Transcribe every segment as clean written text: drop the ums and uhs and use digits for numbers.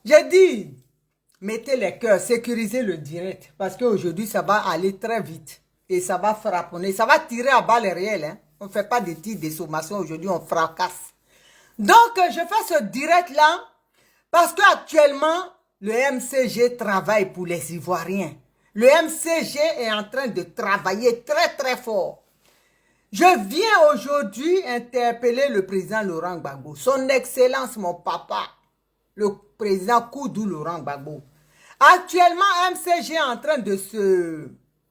J'ai dit, mettez les cœurs, sécurisez le direct. Parce qu'aujourd'hui, ça va aller très vite. Et ça va frapponner. Ça va tirer à balles réelles. Hein. On ne fait pas de tirs de sommation. Aujourd'hui, on fracasse. Donc, je fais ce direct-là parce qu'actuellement, le MCG travaille pour les Ivoiriens. Le MCG est en train de travailler très très fort. Je viens aujourd'hui interpeller le président Laurent Gbagbo, son excellence, mon papa, le président Koudou Laurent Gbagbo. Actuellement, MCG est en train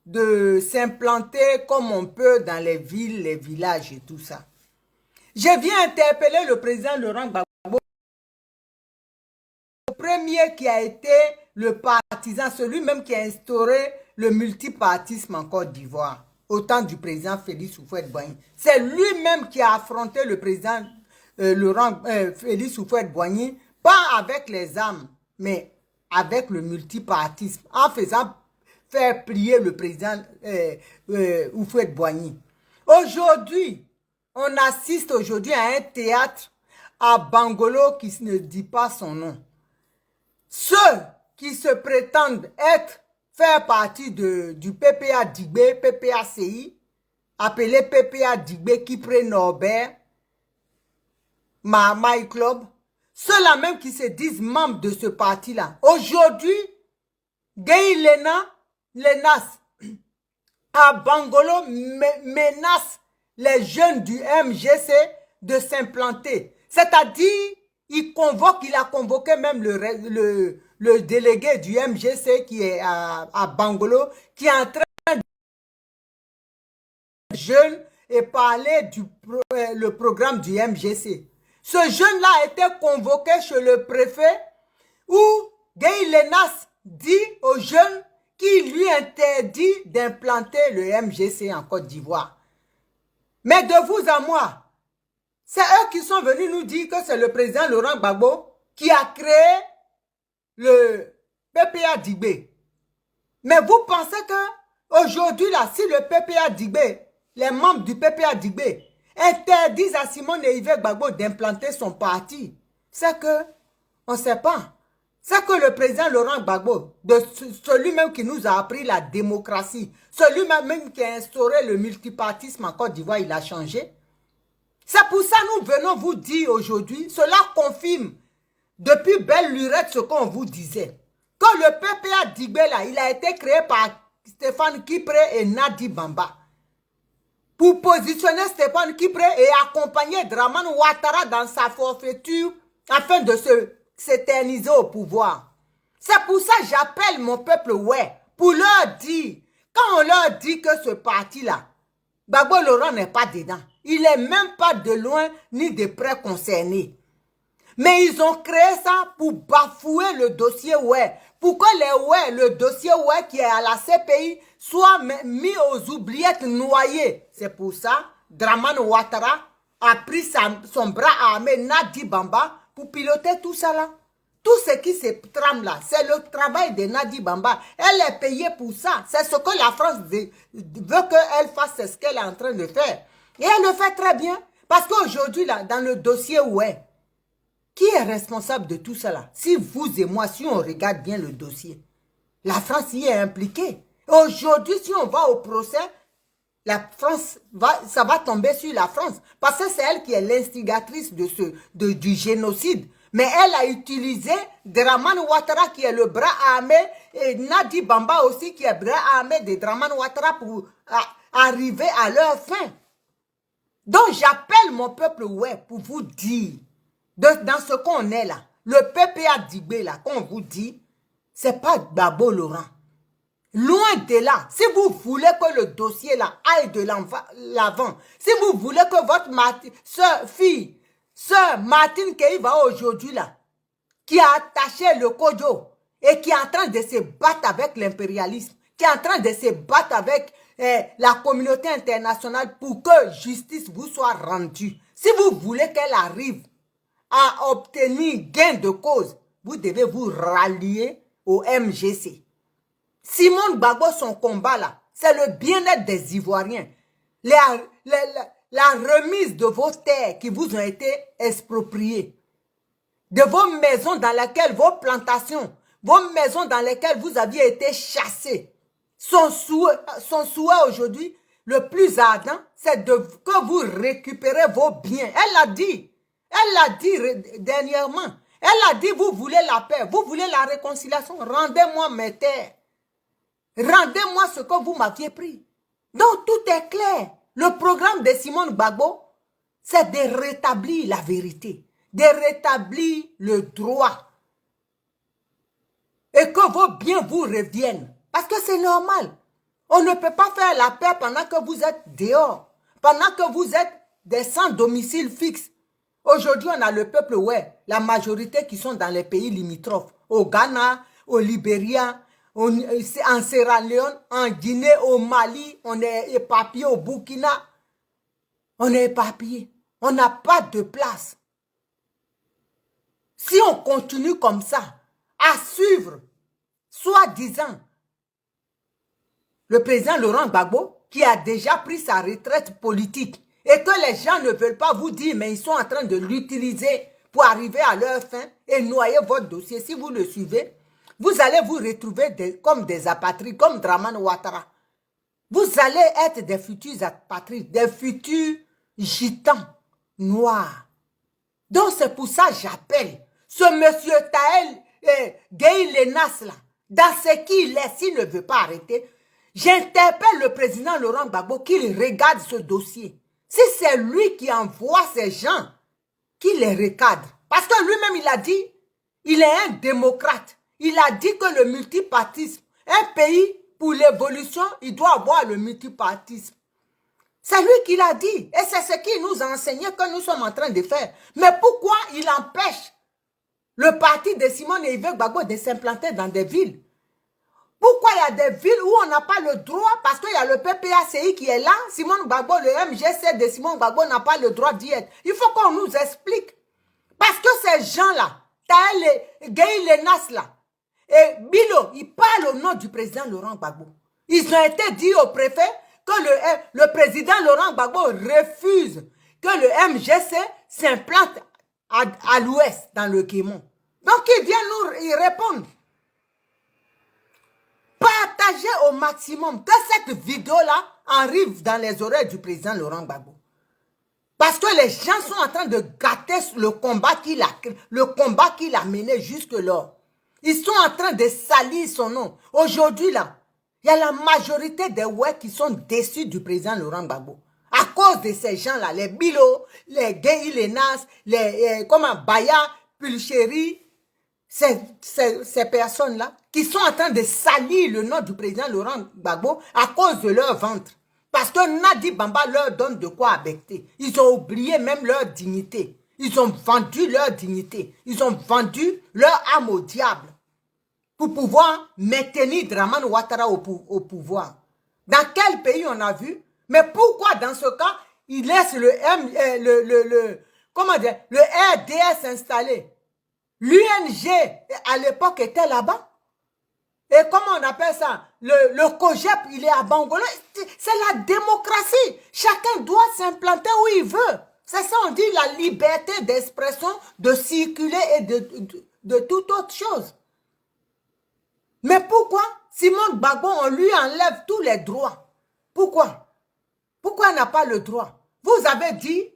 de s'implanter comme on peut dans les villes, les villages et tout ça. Je viens interpeller le président Laurent Gbagbo, le premier qui a été le partisan, celui même qui a instauré le multipartisme en Côte d'Ivoire, au temps du président Félix Houphouët-Boigny. C'est lui-même qui a affronté le président Félix Houphouët-Boigny, pas avec les armes, mais avec le multipartisme, en faisant faire plier le président Houphouët-Boigny. Aujourd'hui, on assiste aujourd'hui à un théâtre à Bangolo qui ne dit pas son nom. Ceux qui se prétendent faire partie du PPA Digbe, PPACI, appelé PPA Digbe Kipré Norbert, My Club, ceux-là même qui se disent membres de ce parti-là. Aujourd'hui, Gay Lenas à Bangolo menace les jeunes du MGC de s'implanter. C'est-à-dire, il a convoqué même le délégué du MGC qui est à Bangolo, qui est en train de jeunes et parler le programme du MGC. Ce jeune-là a été convoqué chez le préfet où Gay Lenas dit aux jeunes qu'il lui interdit d'implanter le MGC en Côte d'Ivoire. Mais de vous à moi, c'est eux qui sont venus nous dire que c'est le président Laurent Gbagbo qui a créé le PPA Digbe. Mais vous pensez que aujourd'hui là, si le PPA Digbe, les membres du PPA Digbe interdisent à Simone et Yves Gbagbo d'implanter son parti, c'est que on ne sait pas. C'est que le président Laurent Gbagbo, celui-même qui nous a appris la démocratie, celui-même qui a instauré le multipartisme en Côte d'Ivoire, il a changé. C'est pour ça que nous venons vous dire aujourd'hui, cela confirme depuis belle lurette ce qu'on vous disait. Que le PPA Digbe là, il a été créé par Stéphane Kipré et Nadi Bamba. Pour positionner Stéphane Kipré et accompagner Dramane Ouattara dans sa forfaiture afin de s'éterniser au pouvoir. C'est pour ça que j'appelle mon peuple, ouais, pour leur dire, quand on leur dit que ce parti-là, Gbagbo Laurent n'est pas dedans. Il n'est même pas de loin ni de près concerné. Mais ils ont créé ça pour bafouer le dossier ouais. Pour que le dossier ouais qui est à la CPI soit mis aux oubliettes noyées. C'est pour ça Dramane Ouattara a pris son bras armé Nadi Bamba pour piloter tout ça là. Tout ce qui se trame là, c'est le travail de Nadi Bamba. Elle est payée pour ça. C'est ce que la France veut qu'elle fasse, c'est ce qu'elle est en train de faire. Et elle le fait très bien. Parce qu'aujourd'hui, là, dans le dossier ouais, qui est responsable de tout ça là? Si vous et moi, si on regarde bien le dossier, la France y est impliquée. Aujourd'hui, si on va au procès, la France ça va tomber sur la France. Parce que c'est elle qui est l'instigatrice du génocide. Mais elle a utilisé Dramane Ouattara qui est le bras armé et Nadi Bamba aussi qui est le bras armé de Dramane Ouattara pour arriver à leur fin. Donc j'appelle mon peuple ouais pour vous dire, dans ce qu'on est là, le PPA Digbe là, qu'on vous dit, c'est pas Gbagbo Laurent. Loin de là, si vous voulez que le dossier là aille de l'avant, si vous voulez que votre sœur Martine Keiva aujourd'hui là, qui a attaché le Kojo et qui est en train de se battre avec l'impérialisme, qui est en train de se battre avec la communauté internationale pour que justice vous soit rendue. Si vous voulez qu'elle arrive à obtenir gain de cause, vous devez vous rallier au MGC. Simone Gbagbo, son combat là, c'est le bien-être des Ivoiriens. La remise de vos terres qui vous ont été expropriées. de vos maisons dans lesquelles, vos plantations, vos maisons dans lesquelles vous aviez été chassés. Son souhait aujourd'hui, le plus ardent, c'est que vous récupérez vos biens. Elle l'a dit. Elle l'a dit dernièrement. Elle a dit, vous voulez la paix, vous voulez la réconciliation. Rendez-moi mes terres. Rendez-moi ce que vous m'aviez pris. Donc tout est clair. Le programme de Simone Gbagbo, c'est de rétablir la vérité, de rétablir le droit. Et que vos biens vous reviennent. Parce que c'est normal. On ne peut pas faire la paix pendant que vous êtes dehors. Pendant que vous êtes des sans domicile fixe. Aujourd'hui, on a le peuple, ouais, la majorité qui sont dans les pays limitrophes. Au Ghana, au Libéria, en Sierra Leone, en Guinée, au Mali, on est éparpillé au Burkina. On est éparpillé. On n'a pas de place. Si on continue comme ça, à suivre, soi-disant, le président Laurent Gbagbo, qui a déjà pris sa retraite politique, et que les gens ne veulent pas vous dire, mais ils sont en train de l'utiliser pour arriver à leur fin et noyer votre dossier. Si vous le suivez, vous allez vous retrouver comme des apatrides, comme Dramane Ouattara. Vous allez être des futurs apatrides, des futurs gitans noirs. Donc c'est pour ça que j'appelle ce monsieur Tahel Gueye Lenas là, dans ce qu'il est, s'il ne veut pas arrêter, j'interpelle le président Laurent Gbagbo qu'il regarde ce dossier. Si c'est lui qui envoie ces gens, qu'il les recadre. Parce que lui-même, il a dit, il est un démocrate. Il a dit que le multipartisme, un pays, pour l'évolution, il doit avoir le multipartisme. C'est lui qui l'a dit. Et c'est ce qu'il nous a enseigné que nous sommes en train de faire. Mais pourquoi il empêche le parti de Simone et Yves Gbagbo de s'implanter dans des villes? Pourquoi il y a des villes où on n'a pas le droit? Parce qu'il y a le PPACI qui est là. Simone Gbagbo, le MGC de Simone Gbagbo n'a pas le droit d'y être. Il faut qu'on nous explique. Parce que ces gens-là, Tahel Gueye Lenas là, et Bilo, ils parlent au nom du président Laurent Gbagbo. Ils ont été dit au préfet que le président Laurent Gbagbo refuse que le MGC s'implante à l'ouest, dans le Guémon. Donc, ils viennent nous y répondre. Partagez au maximum que cette vidéo-là arrive dans les oreilles du président Laurent Gbagbo. Parce que les gens sont en train de gâter le combat qu'il a mené jusque-là. Ils sont en train de salir son nom. Aujourd'hui, là, il y a la majorité des ouais qui sont déçus du président Laurent Gbagbo. À cause de ces gens-là, les Bilo, les Gueye Lenas, les Baya, Pulchéry, ces personnes-là, qui sont en train de salir le nom du président Laurent Gbagbo à cause de leur ventre. Parce que Nadi Bamba leur donne de quoi abeter. Ils ont oublié même leur dignité. Ils ont vendu leur dignité. Ils ont vendu leur âme au diable pour pouvoir maintenir Dramane Ouattara au pouvoir. Dans quel pays on a vu? Mais pourquoi dans ce cas, ils laissent le RDS installé? L'UNG à l'époque était là-bas. Et comment on appelle ça? Le COGEP, il est à Bangolo. C'est la démocratie. Chacun doit s'implanter où il veut. C'est ça, on dit la liberté d'expression, de circuler et de toute autre chose. Mais pourquoi Simone Gbagbo, on lui enlève tous les droits? Pourquoi? Pourquoi elle n'a pas le droit? Vous avez dit,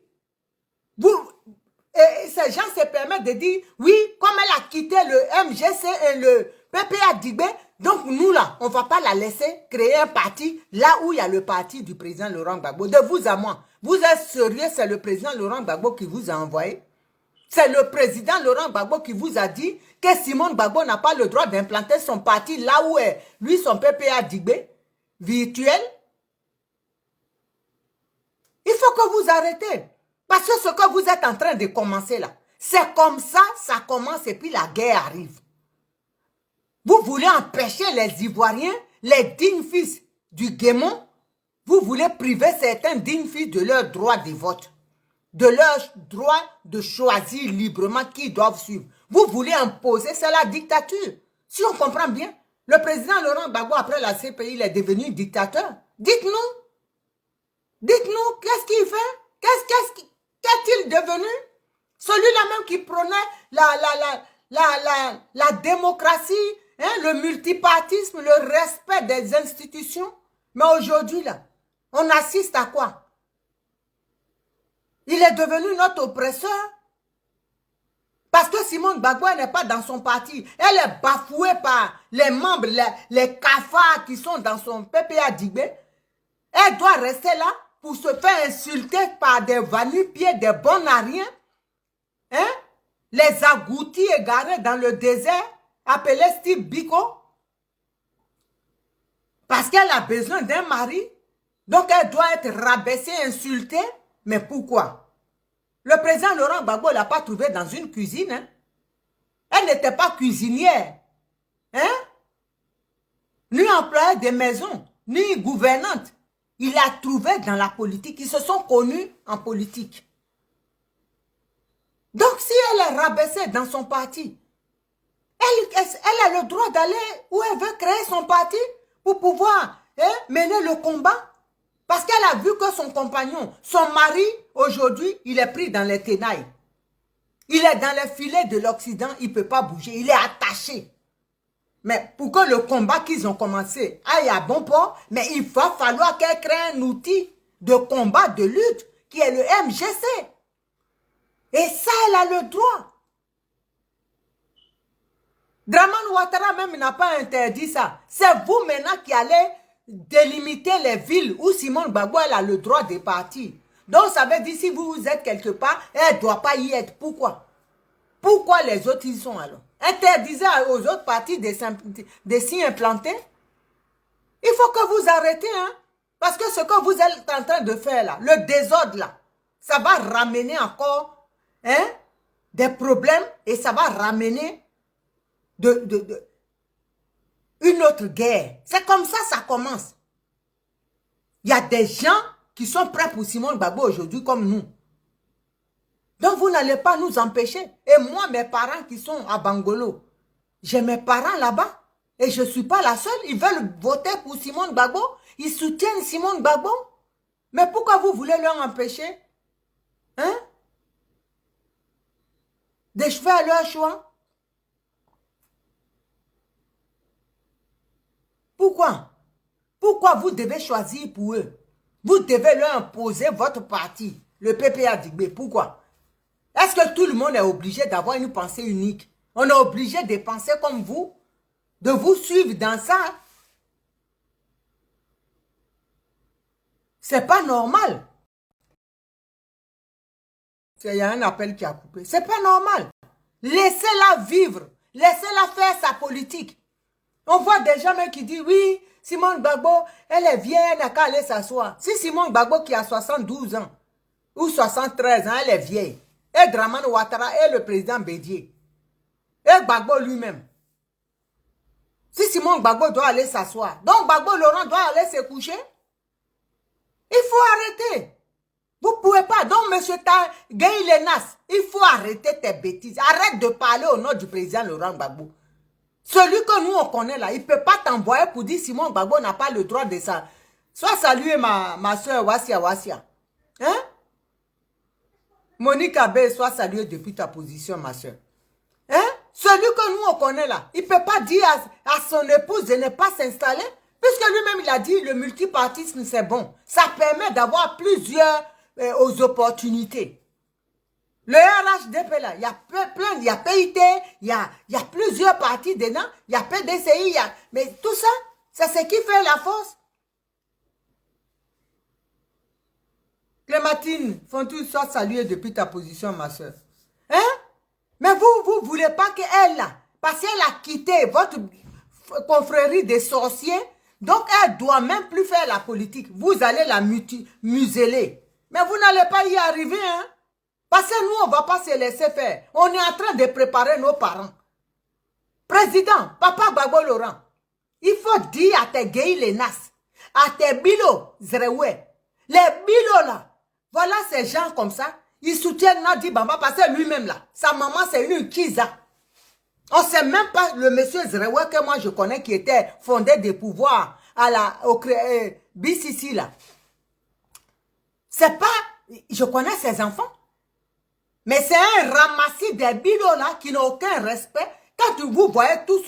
et ces gens se permettent de dire, oui, comme elle a quitté le MGC et le PPA Dibé, donc nous là, on ne va pas la laisser créer un parti là où il y a le parti du président Laurent Gbagbo. De vous à moi, vous êtes sérieux? C'est le président Laurent Gbagbo qui vous a envoyé? C'est le président Laurent Gbagbo qui vous a dit que Simone Gbagbo n'a pas le droit d'implanter son parti là où est, lui, son PPA Dibé, virtuel? Il faut que vous arrêtez. Parce que ce que vous êtes en train de commencer là, c'est comme ça, ça commence et puis la guerre arrive. Vous voulez empêcher les Ivoiriens, les dignes fils du Guémon, vous voulez priver certains dignes fils de leur droit de vote, de leur droit de choisir librement qui doivent suivre. Vous voulez imposer, c'est la dictature. Si on comprend bien, le président Laurent Gbagbo, après la CPI, il est devenu dictateur. Dites-nous, qu'est-ce qu'il fait? Qu'est-il devenu? Celui-là même qui prenait la démocratie, hein, le multipartisme, le respect des institutions. Mais aujourd'hui, là, on assiste à quoi? Il est devenu notre oppresseur. Parce que Simone Gbagbo n'est pas dans son parti. Elle est bafouée par les membres, les cafards qui sont dans son PPA Digbe. Elle doit rester là pour se faire insulter par des va-nu-pieds, des bons à rien. Hein? Les agoutis égarés dans le désert, appelés Steve Biko. Parce qu'elle a besoin d'un mari. Donc elle doit être rabaissée, insultée. Mais pourquoi? Le président Laurent Gbagbo ne l'a pas trouvée dans une cuisine. Hein? Elle n'était pas cuisinière. Hein? Ni employée de maison, ni gouvernante. Il l'a trouvée dans la politique. Ils se sont connus en politique. Donc si elle est rabaissée dans son parti, elle a le droit d'aller où elle veut créer son parti pour pouvoir mener le combat. Parce qu'elle a vu que son compagnon, son mari, aujourd'hui, il est pris dans les ténailles. Il est dans les filets de l'Occident, il ne peut pas bouger, il est attaché. Mais pour que le combat qu'ils ont commencé aille à bon port, mais il va falloir qu'elle crée un outil de combat, de lutte, qui est le MGC. Et ça, elle a le droit. Dramane Ouattara même n'a pas interdit ça. C'est vous maintenant qui allez délimiter les villes où Simone Gbagbo elle a le droit de partir. Donc ça veut dire si vous êtes quelque part, elle ne doit pas y être. Pourquoi? Pourquoi les autres y sont alors? Interdisez aux autres partis de s'y implanter. Il faut que vous arrêtez. Hein? Parce que ce que vous êtes en train de faire là, le désordre là, ça va ramener encore des problèmes et ça va ramener une autre guerre. C'est comme ça commence. Il y a des gens qui sont prêts pour Simone Gbagbo aujourd'hui comme nous. Donc vous n'allez pas nous empêcher. Et moi, mes parents qui sont à Bangolo, j'ai mes parents là-bas et je ne suis pas la seule. Ils veulent voter pour Simone Gbagbo. Ils soutiennent Simone Gbagbo. Mais pourquoi vous voulez leur empêcher de faire leur choix? Pourquoi? Pourquoi vous devez choisir pour eux? Vous devez leur imposer votre parti, le PPA Digbe. Pourquoi? Est-ce que tout le monde est obligé d'avoir une pensée unique? On est obligé de penser comme vous? De vous suivre dans ça? C'est pas normal. Il y a un appel qui a coupé. C'est pas normal. Laissez-la vivre. Laissez-la faire sa politique. On voit des gens qui disent, oui, Simone Gbagbo, elle est vieille, elle n'a qu'à aller s'asseoir. Si Simone Gbagbo qui a 72 ans, ou 73 ans, elle est vieille, et Dramane Ouattara et le président Bédié, et Gbagbo lui-même. Si Simone Gbagbo doit aller s'asseoir, donc Gbagbo Laurent doit aller se coucher, il faut arrêter. Vous ne pouvez pas. Donc, M. Guy Lenas, il faut arrêter tes bêtises. Arrête de parler au nom du président Laurent Gbagbo. Celui que nous, on connaît là, il ne peut pas t'envoyer pour dire Simone Gbagbo n'a pas le droit de ça. Sois salué ma soeur Wassia. Hein? Monique Abbé, sois saluée depuis ta position, ma soeur. Hein? Celui que nous, on connaît là, il ne peut pas dire à son épouse de ne pas s'installer, puisque lui-même, il a dit le multipartisme, c'est bon. Ça permet d'avoir plusieurs aux opportunités. Le RHDP là, il y a plein, il y a PIT, il y a plusieurs partis dedans, il y a PDCI, mais tout ça, c'est ce qui fait la force. Clémentine, faut-tu soit saluée depuis ta position, ma soeur. Hein? Mais vous ne voulez pas qu'elle là, parce qu'elle a quitté votre confrérie des sorciers, donc elle ne doit même plus faire la politique. Vous allez la museler. Mais vous n'allez pas y arriver, hein? Parce que nous, on ne va pas se laisser faire. On est en train de préparer nos parents. Président, Papa Gbagbo Laurent, il faut dire à tes Guy Lenas, à tes Bilo Zrewe, les Bilo là, voilà ces gens comme ça, ils soutiennent Nadi Bamba parce que lui-même là, sa maman c'est une Kiza. On ne sait même pas le monsieur Zrewe que moi je connais qui était fondé des pouvoirs au BCC là. C'est pas, je connais ses enfants. Mais c'est un ramassis des bilots là qui n'ont aucun respect. Quand vous voyez tous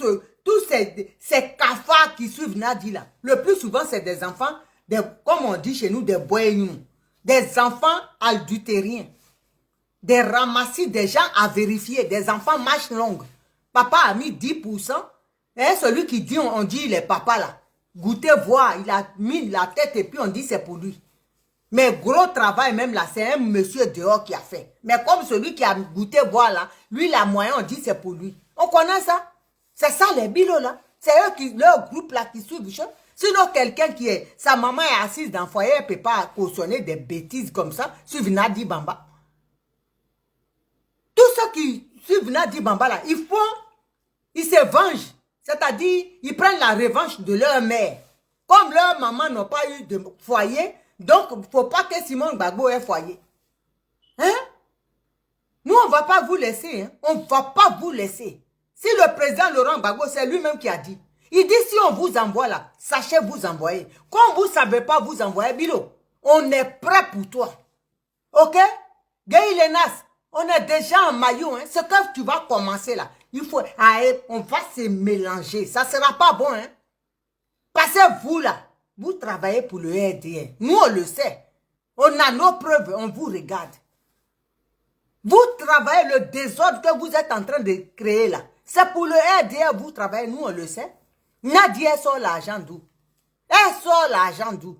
ces cafards qui suivent Nadi là, le plus souvent c'est des enfants, comme on dit chez nous, des boyaux, des enfants adultériens, des ramassis, des gens à vérifier, des enfants marche longue. Papa a mis 10%, et celui qui dit, on dit il est papa là. Goûtez voir, il a mis la tête et puis on dit c'est pour lui. Mais gros travail même là, c'est un monsieur dehors qui a fait. Mais comme celui qui a goûté voir là, lui la moyen, on dit c'est pour lui. On connaît ça. C'est ça les bilots là. C'est eux qui, leur groupe là qui suivent. Sinon quelqu'un qui est, sa maman est assise dans le foyer, elle ne peut pas cautionner des bêtises comme ça, suivre Nadi Bamba. Tous ceux qui suivent Nadi Bamba là, ils se vengent. C'est-à-dire, ils prennent la revanche de leur mère. Comme leur maman n'a pas eu de foyer, donc il ne faut pas que Simon Gbagbo ait foyer. Hein? Nous, on ne va pas vous laisser. Hein? On ne va pas vous laisser. Si le président Laurent Gbagbo, c'est lui-même qui a dit. Il dit, si on vous envoie là, sachez vous envoyer. Quand vous ne savez pas vous envoyer, Bilo, on est prêt pour toi. Ok? Guy Lenas, on est déjà en maillot. Hein? Ce que tu vas commencer là, il faut, on va se mélanger. Ça ne sera pas bon. Hein? Parce que vous là, vous travaillez pour le RDR. Nous, on le sait. On a nos preuves, on vous regarde. Vous travaillez le désordre que vous êtes en train de créer là. C'est pour le RDR, vous travaillez, nous, on le sait. Nadia, elle sort l'argent d'où? Elle sort l'argent d'où?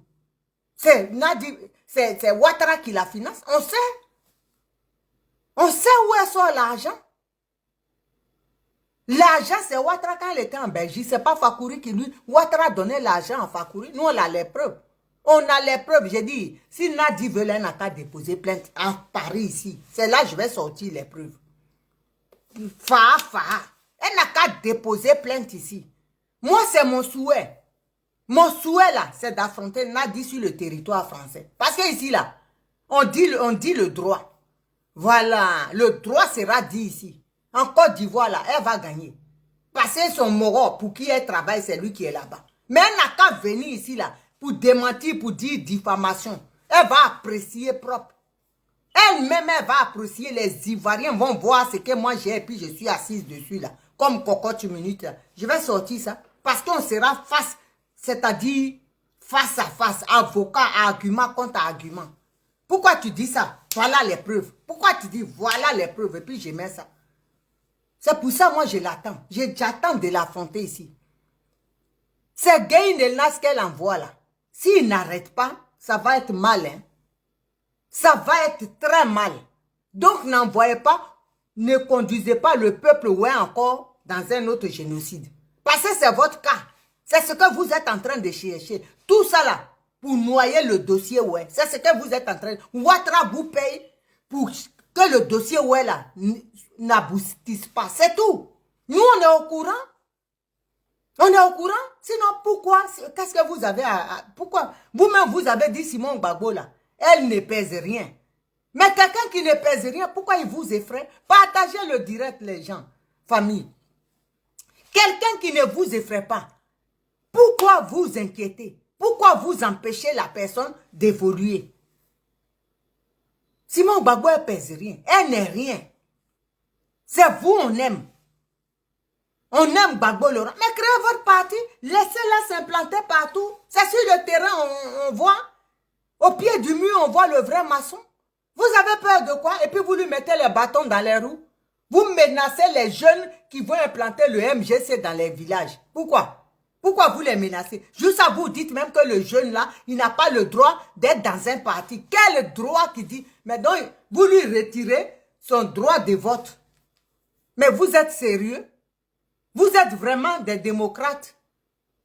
C'est Ouattara qui la finance. On sait. On sait où elle sort l'argent. L'argent, c'est Ouattara quand elle était en Belgique. C'est pas Fakouri qui lui... Ouattara donnait l'argent à Fakouri. Nous, on a les preuves. On a les preuves. J'ai dit, si Nadi veut, elle n'a qu'à déposer plainte à Paris ici. C'est là que je vais sortir les preuves. Elle n'a qu'à déposer plainte ici. Moi, c'est mon souhait. Mon souhait, là, c'est d'affronter Nadi sur le territoire français. Parce que ici, là, on dit le droit. Voilà, le droit sera dit ici. En Côte d'Ivoire, là, elle va gagner. Passer son moro pour qui elle travaille, c'est lui qui est là-bas. Mais elle n'a qu'à venir ici, là, pour démentir, pour dire diffamation. Elle va apprécier propre. Elle-même, elle va apprécier. Les Ivoiriens vont voir ce que moi j'ai, et puis je suis assise dessus, là. Comme cocotte minute, là. Je vais sortir ça. Parce qu'on sera face, c'est-à-dire face à face, avocat, argument contre argument. Pourquoi tu dis ça? Voilà les preuves. Pourquoi tu dis voilà les preuves, et puis je mets ça? C'est pour ça, moi, je l'attends. J'attends de l'affronter ici. C'est Guy Lenas qu'elle envoie là. S'il n'arrête pas, ça va être mal. Hein? Ça va être très mal. Donc, n'envoyez pas, ne conduisez pas le peuple ouais encore dans un autre génocide. Parce que c'est votre cas. C'est ce que vous êtes en train de chercher. Tout ça là, pour noyer le dossier ouais. C'est ce que vous êtes en train de... Ouattara vous paye pour que le dossier ouais là n'aboutisse pas. C'est tout. Nous, on est au courant. On est au courant. Sinon, pourquoi? Qu'est-ce que vous avez pourquoi? Vous-même, vous avez dit Simon Gbagbo là. Elle ne pèse rien. Mais quelqu'un qui ne pèse rien, pourquoi il vous effraie? Partagez le direct, les gens. Famille. Quelqu'un qui ne vous effraie pas. Pourquoi vous inquiétez? Pourquoi vous empêchez la personne d'évoluer? Simon Gbagbo, elle pèse rien. Elle n'est rien. C'est vous, on aime. On aime Gbagbo Laurent. Mais créez votre parti. Laissez-la s'implanter partout. C'est sur le terrain, on voit. Au pied du mur, on voit le vrai maçon. Vous avez peur de quoi? Et puis vous lui mettez les bâtons dans les roues. Vous menacez les jeunes qui vont implanter le MGC dans les villages. Pourquoi? Pourquoi vous les menacez? Juste à vous dites même que le jeune là, il n'a pas le droit d'être dans un parti. Quel droit qui dit? Mais donc, vous lui retirez son droit de vote. Mais vous êtes sérieux? Vous êtes vraiment des démocrates?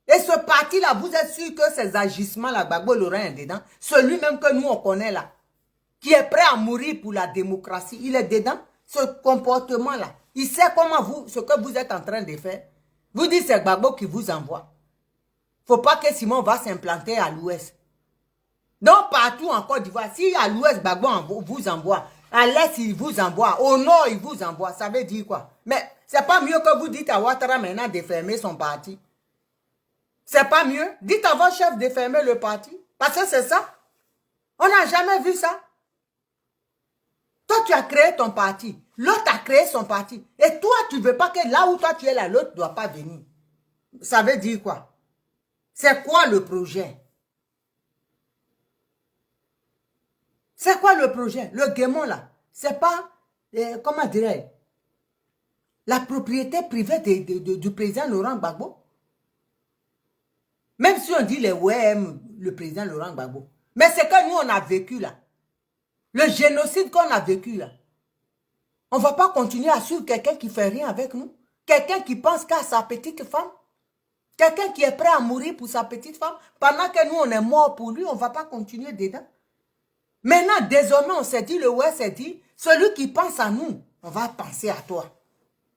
Et ce parti-là, vous êtes sûr que ces agissements-là, Gbagbo Laurent est dedans? Celui même que nous, on connaît là, qui est prêt à mourir pour la démocratie, il est dedans? Ce comportement-là, il sait comment vous, ce que vous êtes en train de faire. Vous dites c'est Gbagbo qui vous envoie. Faut pas que Simon va s'implanter à l'ouest. Donc, partout en Côte d'Ivoire, si à l'ouest, Gbagbo vous envoie, à l'est, il vous envoie, au nord, il vous envoie, ça veut dire quoi? Mais c'est pas mieux que vous dites à Ouattara maintenant de fermer son parti. C'est pas mieux. Dites à votre chef de fermer le parti. Parce que c'est ça. On n'a jamais vu ça. Toi, tu as créé ton parti. L'autre a créé son parti. Et toi, tu ne veux pas que là où toi tu es là, l'autre ne doit pas venir. Ça veut dire quoi? C'est quoi le projet? C'est quoi le projet? Le Guémon là, c'est pas, comment dirais-je, la propriété privée du président Laurent Gbagbo. Même si on dit les WM, le président Laurent Gbagbo. Mais c'est que nous, on a vécu là. Le génocide qu'on a vécu là. On ne va pas continuer à suivre quelqu'un qui ne fait rien avec nous. Quelqu'un qui pense qu'à sa petite femme. Quelqu'un qui est prêt à mourir pour sa petite femme. Pendant que nous, on est mort pour lui, on ne va pas continuer dedans. Maintenant, désormais, on s'est dit, le ouais s'est dit, celui qui pense à nous, on va penser à toi.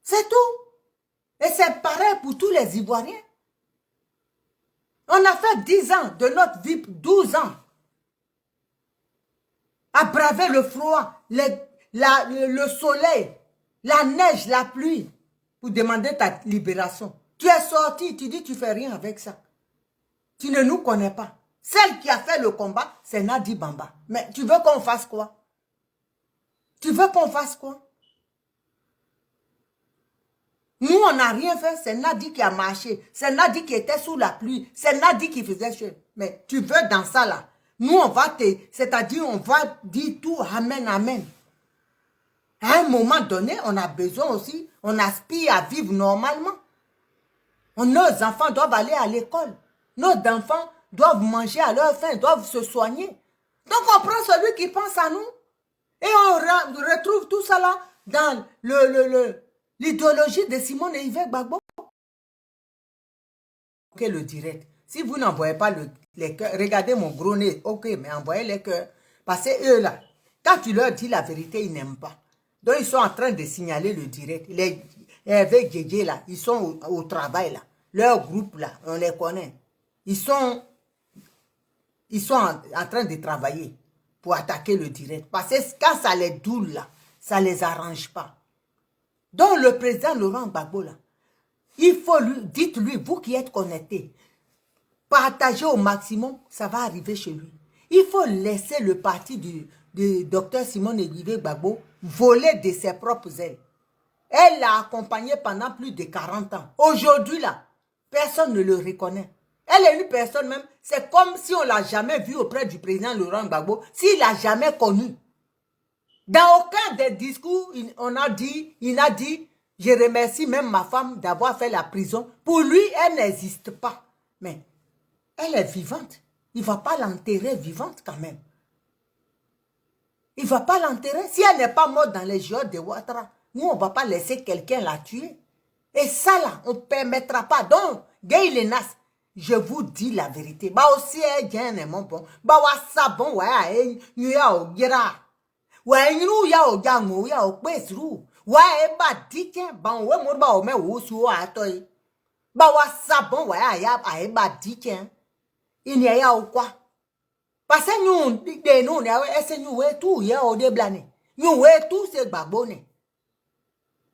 C'est tout. Et c'est pareil pour tous les Ivoiriens. On a fait 10 ans de notre vie, 12 ans, à braver le froid, le soleil, la neige, la pluie, pour demander ta libération. Tu es sorti, tu dis tu fais rien avec ça. Tu ne nous connais pas. Celle qui a fait le combat, c'est Nadi Bamba. Mais tu veux qu'on fasse quoi? Tu veux qu'on fasse quoi? Nous, on n'a rien fait. C'est Nadi qui a marché. C'est Nadi qui était sous la pluie. C'est Nadi qui faisait chaud. Mais tu veux dans ça là. Nous, on va c'est-à-dire, on va dire tout, amen, amen. À un moment donné, on a besoin aussi, on aspire à vivre normalement. Nos enfants doivent aller à l'école. Nos enfants doivent manger à leur faim, doivent se soigner. Donc, on prend celui qui pense à nous. Et on retrouve tout ça là dans l'idéologie de Simone et Yves Gbagbo. Ok, le direct. Si vous n'envoyez pas les cœurs, regardez mon gros nez. Ok, mais envoyez les cœurs. Parce que eux là, quand tu leur dis la vérité, ils n'aiment pas. Donc, ils sont en train de signaler le direct. Les avec Djedje là, ils sont au travail là. Leur groupe là, on les connaît. Ils sont en train de travailler pour attaquer le direct. Parce que quand ça les doule là, ça ne les arrange pas. Donc, le président Laurent Gbagbo là, il faut lui, dites-lui, vous qui êtes connectés, partagez au maximum, ça va arriver chez lui. Il faut laisser le parti du docteur Simone Yves Gbagbo voler de ses propres ailes. Elle l'a accompagné pendant plus de 40 ans. Aujourd'hui, là, personne ne le reconnaît. Elle est une personne même, c'est comme si on ne l'a jamais vue auprès du président Laurent Gbagbo, s'il ne l'a jamais connu. Dans aucun des discours, il a dit, je remercie même ma femme d'avoir fait la prison. Pour lui, elle n'existe pas. Mais elle est vivante. Il ne va pas l'enterrer vivante quand même. Il ne va pas l'enterrer. Si elle n'est pas morte dans les géodes de Ouattara, nous, on ne va pas laisser quelqu'un la tuer. Et ça, là, on ne permettra pas. Donc, Guy Lenas, je vous dis la vérité. Bah aussi, mon bon. Bah wa sabon, ouais, you ya o gira. Ouais, you ya o jango, ya o pesru. Ouais, ba dike, ba we mo ba o me wo su atoy. Bah wa sabon, ouais, ya ba dike. Il y a ou quoi? Parce que nous, nous, nous, tout, ya o de blane. Nous, tout, c'est babone.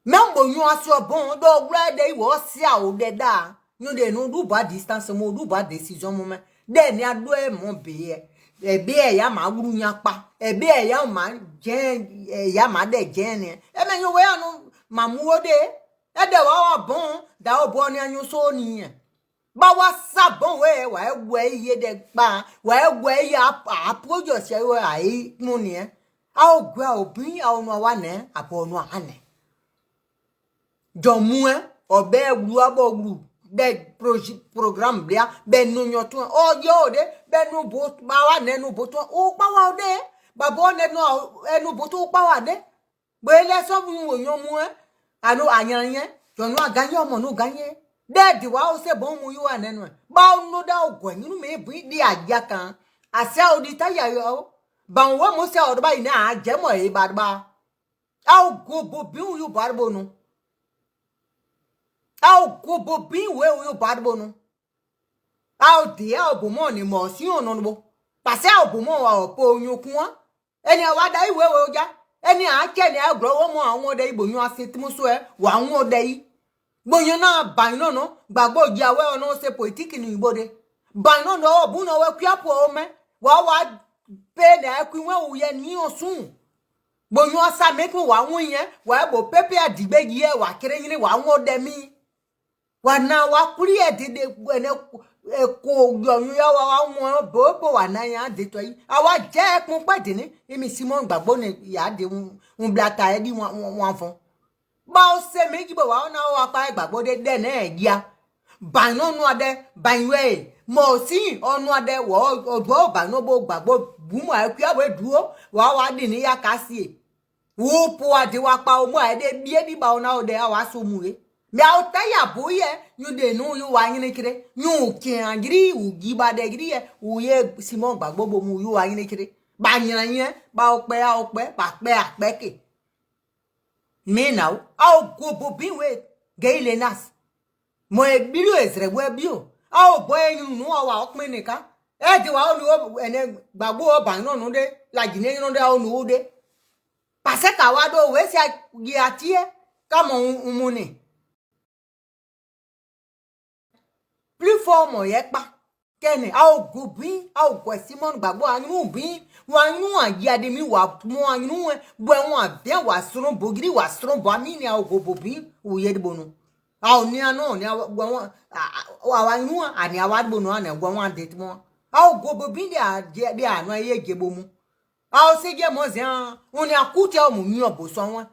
Même si nous sommes bons, donc nous sommes bons. Nous devons pas distance, nous pas décision. Nous devons mon billet. Et bien, il y a ma gounya pas. Et bien, il y a ma gen, il y a ma de gen. Et bien, nous voyons, ma mouade. Et de wa bon, da o bon ya nous soni. Ba wa sa bon we ye de ba, we ya apojo se we ai muni. A o gwa obin a o no wa ne, apo no ane. Domouin, obe wou des programmes bien, ben nous nyoto, oh yo de, ben nous bot, bawa ne nous boto, oh bawa de, babo ne no, nous boto bawa de, ben les sommes nous yomouin, ano anyanyen, jono a gagné, on nous gagné, de diwa o se bon mouyo anenwe, ba no da o gwen, nous me bri di adjakan, asa audita ya yo, ban wa mo se odba ina ajemo e badba, a go bobi you barbo no. Au gobo bin we yo badbo no. Au dia obomo ni mo si ono no. Pase obomo wa opo onyokun wa. Eni wa dai we oja. Eni a ke ni agro wo mo awon de ibonyu asetimu so e wa awon de yi. Bonyo na ban no no, gbagbo ji awe ono se politique ni ibode. Ban no no obu no we kwapo o me. Wa pe na akun we uye ni osun. Bon, nous ça met pour wa wunye, wa bo pepe a digbe ye wa kere yini wa won demi. Wa na wa kuri e de ene ko yo ya wa won bo wa na ya de to yi. Awa je kun pe de ni, emi Simon gbagbo ni ya de un blata e di won fon. Ba o se meji bo wa na wa pa gbagbo de na e ya. Ba no nu ade, ba we. Mo si onu ade wo odo ba no bo gbagbo bu mo e ku awe duo wa di ni ya kasi. Wo po ade wa pa o mo ade bie di ba ona ode awa so mu e me a o ta ya boye nyu de nu yu wa yin kire nyu ki angiri u gi ba de giri e u ye Simon gbagbo bo mu yu wa yin kire ba yin yin ba o pe ba pe ke me now a o go bo bi we ge ile nas mo e bilu ezre we bi o a o bo yin nu wa o pin nikan e di wa o lu ene gbagbo o ba no nu de la jine yin no de o nu de. Parce que wado we sia giatie kama umune. Plus fort mo yekpa. Kene a o gobi a o Simon gbagbo anu bi wanu agiade mi wa mo anu bo won bien wa srun bogiri wa srun bo mi ni a o gobobi o ye dibonu. A o ni anu ni won wa anu ani a wa dibonu ana gbo won ade mo. A o gobobi de anu ye jebomu. A o se je mo zian on ni akuti o mu mi obo so won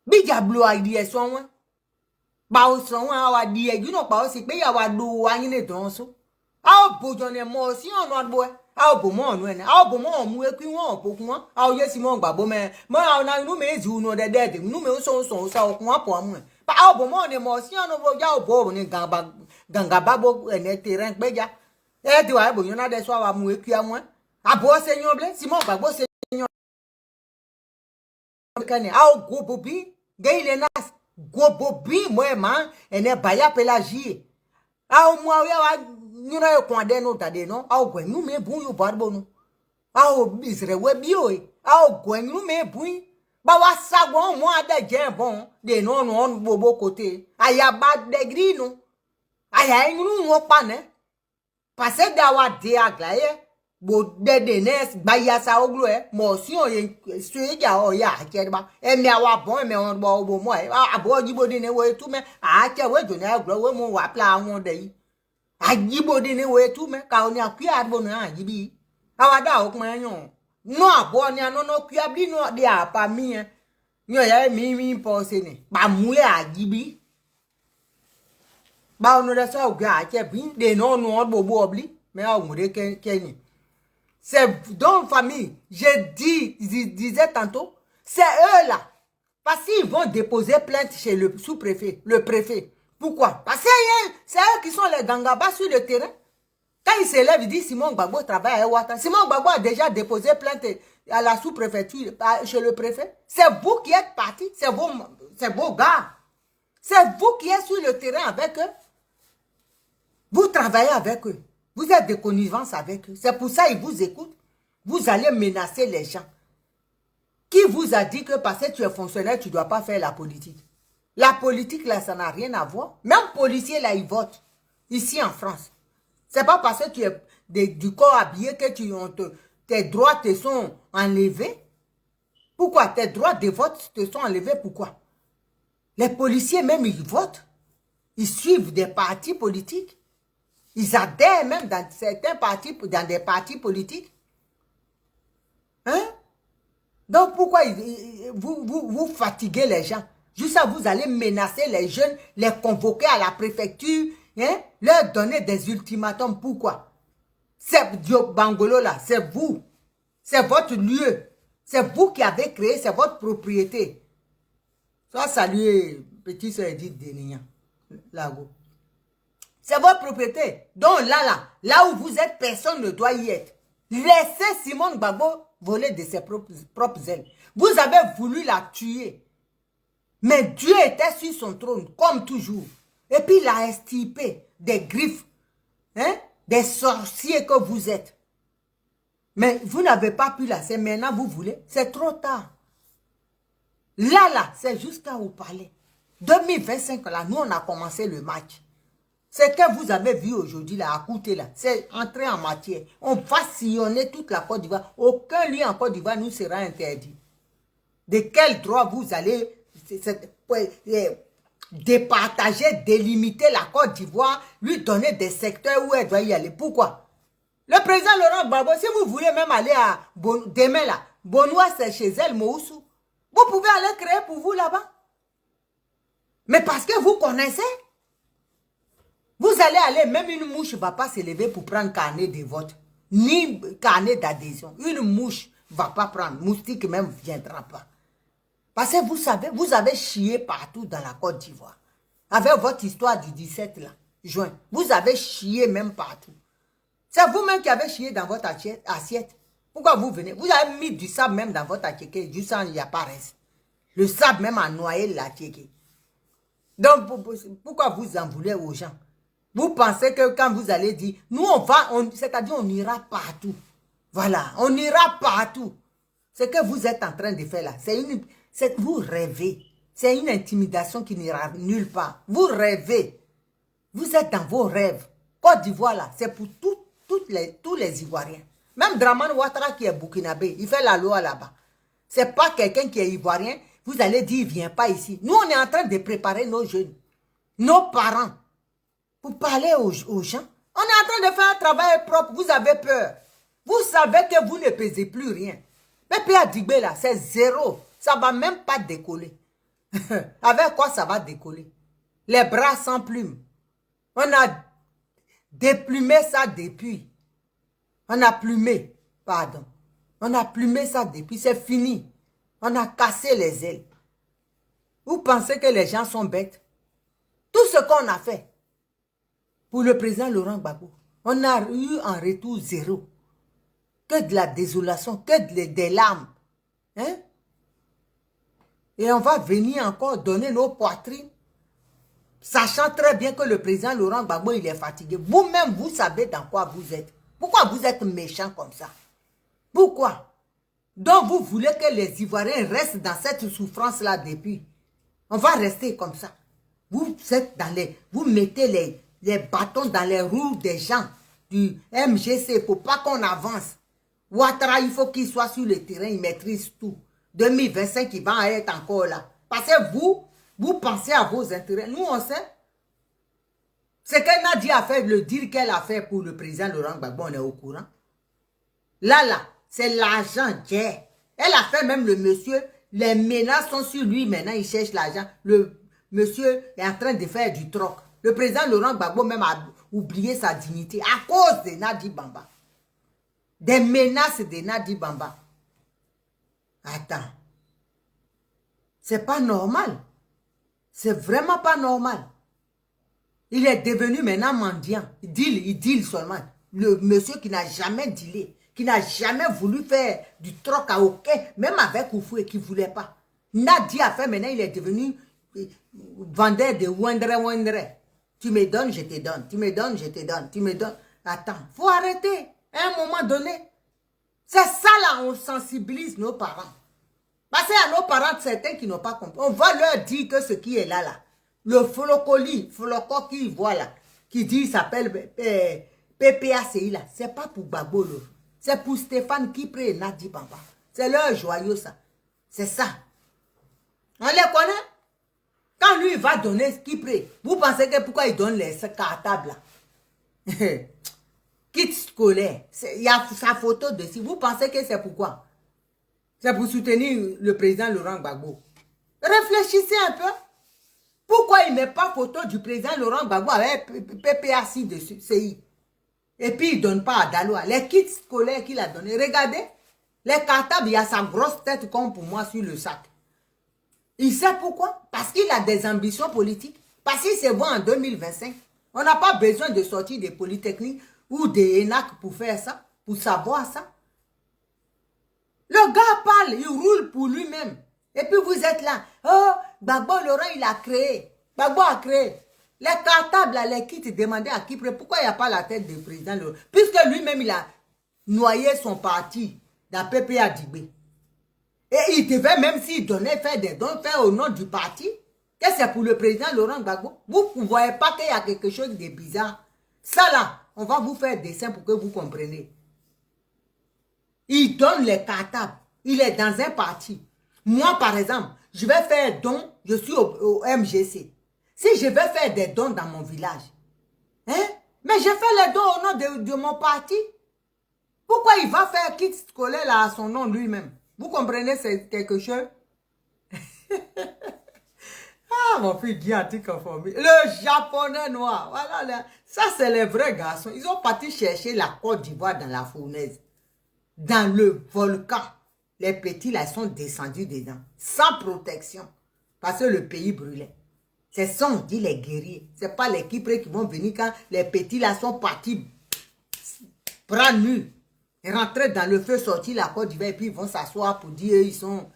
bi jablo idea so won ba o so won a wa di eju no pa o si pe ya wa do wa yin le don so a o bojo ne mo si onu agbo a o bo mo onu ene a o bo mo mu eku won obokun won a o ye Simon gbagbo me mo a na inu me ezi unu de de inu me so sa okun apo amu ba a o bo mo ne mo si onu bo ja o bo ni ganga bo ene terrain peja e di wa bo yon na de so wa mu eku amu abo se yon ble Simon gbagbo se yon kane a o gobobi ge ile nas gobobi mo e ma ene baya pelagie a o mo ya wa nyura e kon de no tade no a o gwenu me bun yo barbo no a o bisre we bi o a o gwenu me bun ba wa sagbon mo ade je bon de no no on bobo kote aya ba degree no aya enru won pa ne parce da wa de aglaye bo dede nes bayasa oglo e mo si oye sueja o ya che ba e mi awa bon me on bo mo e abo jibodi ne we tu me a che we jo ne aglo we mo wa pla won de yi a jibodi ne we tu me ka oni akwi arbo na jibi awa da o pon yan no abo ni anono kwi abli no de apa mi e yo ya mi po se ni pa mu le a jibi ba onu de so gba a che bi de no no bo obli me a mu de ke c'est dans famille, disais tantôt, c'est eux là. Parce qu'ils vont déposer plainte chez le sous-préfet, le préfet. Pourquoi? Parce que c'est eux qui sont les gangabas sur le terrain. Quand ils s'élèvent, ils disent Simon Gbagbo travaille à Ouattara. Simon Gbagbo a déjà déposé plainte à la sous-préfecture, chez le préfet. C'est vous qui êtes partis, c'est vos gars. C'est vous qui êtes sur le terrain avec eux. Vous travaillez avec eux. Vous êtes de connivence avec eux. C'est pour ça qu'ils vous écoutent. Vous allez menacer les gens. Qui vous a dit que parce que tu es fonctionnaire, tu ne dois pas faire la politique? La politique, là, ça n'a rien à voir. Même policiers, là, ils votent. Ici, en France. C'est pas parce que tu es du corps habillé que tes droits te sont enlevés. Pourquoi? Tes droits de vote te sont enlevés. Pourquoi? Les policiers, même, ils votent. Ils suivent des partis politiques. Ils adhèrent même dans certains partis, dans des partis politiques. Hein? Donc pourquoi vous fatiguez les gens? Juste ça, vous allez menacer les jeunes, les convoquer à la préfecture, hein? Leur donner des ultimatums. Pourquoi? C'est Diop Bangolo là, c'est vous. C'est votre lieu. C'est vous qui avez créé, c'est votre propriété. Soit saluer petit soeur Edith Denignan. Là-haut. C'est votre propriété. Donc là où vous êtes, personne ne doit y être. Laissez Simon Gbagbo voler de ses propres ailes. Vous avez voulu la tuer. Mais Dieu était sur son trône, comme toujours. Et puis il a extirpé des griffes, hein, des sorciers que vous êtes. Mais vous n'avez pas pu la. C'est maintenant vous voulez. C'est trop tard. Là, c'est jusqu'à vous parler. 2025, là, nous, on a commencé le match. Ce que vous avez vu aujourd'hui, là, à côté, là, c'est entrer en matière. On va sillonner toute la Côte d'Ivoire. Aucun lieu en Côte d'Ivoire nous sera interdit. De quel droit vous allez départager, délimiter la Côte d'Ivoire, lui donner des secteurs où elle doit y aller? Pourquoi? Le président Laurent Gbagbo, si vous voulez même aller à demain là, Bonois c'est chez elle, Moussou, vous pouvez aller créer pour vous là-bas. Mais parce que vous connaissez, vous allez aller, même une mouche ne va pas se lever pour prendre carnet de vote, ni carnet d'adhésion. Une mouche ne va pas prendre, moustique même ne viendra pas. Parce que vous savez, vous avez chié partout dans la Côte d'Ivoire. Avec votre histoire du 17 là, juin, vous avez chié même partout. C'est vous-même qui avez chié dans votre assiette. Pourquoi vous venez? Vous avez mis du sable même dans votre assiette, du sang, il n'y a pas reste. Le sable même a noyé l'assiette. Donc, pourquoi vous en voulez aux gens? Vous pensez que quand vous allez dire, nous c'est-à-dire on ira partout. Voilà, on ira partout. Ce que vous êtes en train de faire là, vous rêvez. C'est une intimidation qui n'ira nulle part. Vous rêvez. Vous êtes dans vos rêves. Côte d'Ivoire là, c'est pour tous les Ivoiriens. Même Dramane Ouattara qui est burkinabé, il fait la loi là-bas. C'est pas quelqu'un qui est Ivoirien, vous allez dire, il ne vient pas ici. Nous, on est en train de préparer nos jeunes, nos parents, pour parler aux gens. On est en train de faire un travail propre, vous avez peur. Vous savez que vous ne pesez plus rien. Mais P.A. Dibé là, c'est zéro. Ça ne va même pas décoller. Avec quoi ça va décoller? Les bras sans plumes. On a déplumé ça depuis. On a plumé, pardon. On a plumé ça depuis, c'est fini. On a cassé les ailes. Vous pensez que les gens sont bêtes? Tout ce qu'on a fait pour le président Laurent Gbagbo, on a eu en retour zéro. Que de la désolation, que des larmes. Hein? Et on va venir encore donner nos poitrines, sachant très bien que le président Laurent Gbagbo, il est fatigué. Vous-même, vous savez dans quoi vous êtes. Pourquoi vous êtes méchant comme ça? Pourquoi? Donc vous voulez que les Ivoiriens restent dans cette souffrance-là depuis. On va rester comme ça. Vous mettez les bâtons dans les roues des gens du MGC pour pas qu'on avance. Ouattara, il faut qu'il soit sur le terrain, il maîtrise tout. 2025, il va être encore là. Parce que vous pensez à vos intérêts. Nous, on sait. Ce que Nadia a fait, le deal qu'elle a fait pour le président Laurent Gbagbo, on est au courant. Là, c'est l'argent qu'elle. Elle a fait même le monsieur, les menaces sont sur lui, maintenant il cherche l'argent. Le monsieur est en train de faire du troc. Le président Laurent Gbagbo même a oublié sa dignité à cause de Nadi Bamba. Des menaces de Nadi Bamba. Attends. C'est pas normal. C'est vraiment pas normal. Il est devenu maintenant mendiant. Il deal seulement. Le monsieur qui n'a jamais dealé, qui n'a jamais voulu faire du troc à aucun, même avec Oufoué qui ne voulait pas. Nadi a fait maintenant, il est devenu vendeur de Wendre. Tu me donnes, je te donne. Tu me donnes, je te donne. Tu me donnes. Attends, faut arrêter. À un moment donné. C'est ça là, on sensibilise nos parents. Parce qu'il y a nos parents, certains qui n'ont pas compris. On va leur dire que ce qui est là, le floco qui voit là, qui dit, il s'appelle PPACI là, c'est pas pour Gbagbo, c'est pour Stéphane Kipré et Nadi Bamba. C'est leur joyau ça. C'est ça. On les connaît. Quand lui il va donner Kipré, vous pensez que pourquoi il donne les cartables là? Kit scolaire, il y a sa photo dessus. Vous pensez que c'est pourquoi? C'est pour soutenir le président Laurent Gbagbo. Réfléchissez un peu. Pourquoi il ne met pas photo du président Laurent Gbagbo avec PPACI dessus, CI? Et puis il ne donne pas à Daloa. Les kits scolaires qu'il a donnés. Regardez, les cartables, il y a sa grosse tête comme pour moi sur le sac. Il sait pourquoi? Parce qu'il a des ambitions politiques. Parce qu'il se voit en 2025. On n'a pas besoin de sortir des polytechniques ou des ENAC pour faire ça, pour savoir ça. Le gars parle, il roule pour lui-même. Et puis vous êtes là. Oh, Gbagbo Laurent, il a créé. Gbagbo a créé. Les cartables, les kits demandaient à qui, pourquoi il n'y a pas la tête du président Laurent? Puisque lui-même, il a noyé son parti dans PPA Dibé. Et il devait, même s'il donnait, faire des dons, faire au nom du parti. que c'est pour le président Laurent Gbagbo. Vous ne voyez pas qu'il y a quelque chose de bizarre. Ça là, on va vous faire dessin pour que vous compreniez. Il donne les cartables. Il est dans un parti. Moi, par exemple, je vais faire don, je suis au MGC. Si je vais faire des dons dans mon village, hein? Mais je fais les dons au nom de mon parti. Pourquoi il va faire kit scolaire là à son nom lui-même? Vous comprenez, c'est quelque chose? Ah, mon fils Guy anticonformiste. Le japonais noir. Voilà, là. Ça, c'est les vrais garçons. Ils ont parti chercher la Côte d'Ivoire dans la fournaise. Dans le volcan. Les petits, là, sont descendus dedans. Sans protection. Parce que le pays brûlait. Ce sont, on dit, les guerriers. Ce n'est pas les Kiprés qui vont venir quand les petits, là, sont partis prendre nu. Rentrer dans le feu, sortir la Côte d'Ivoire, et puis ils vont s'asseoir pour dire, ils sont,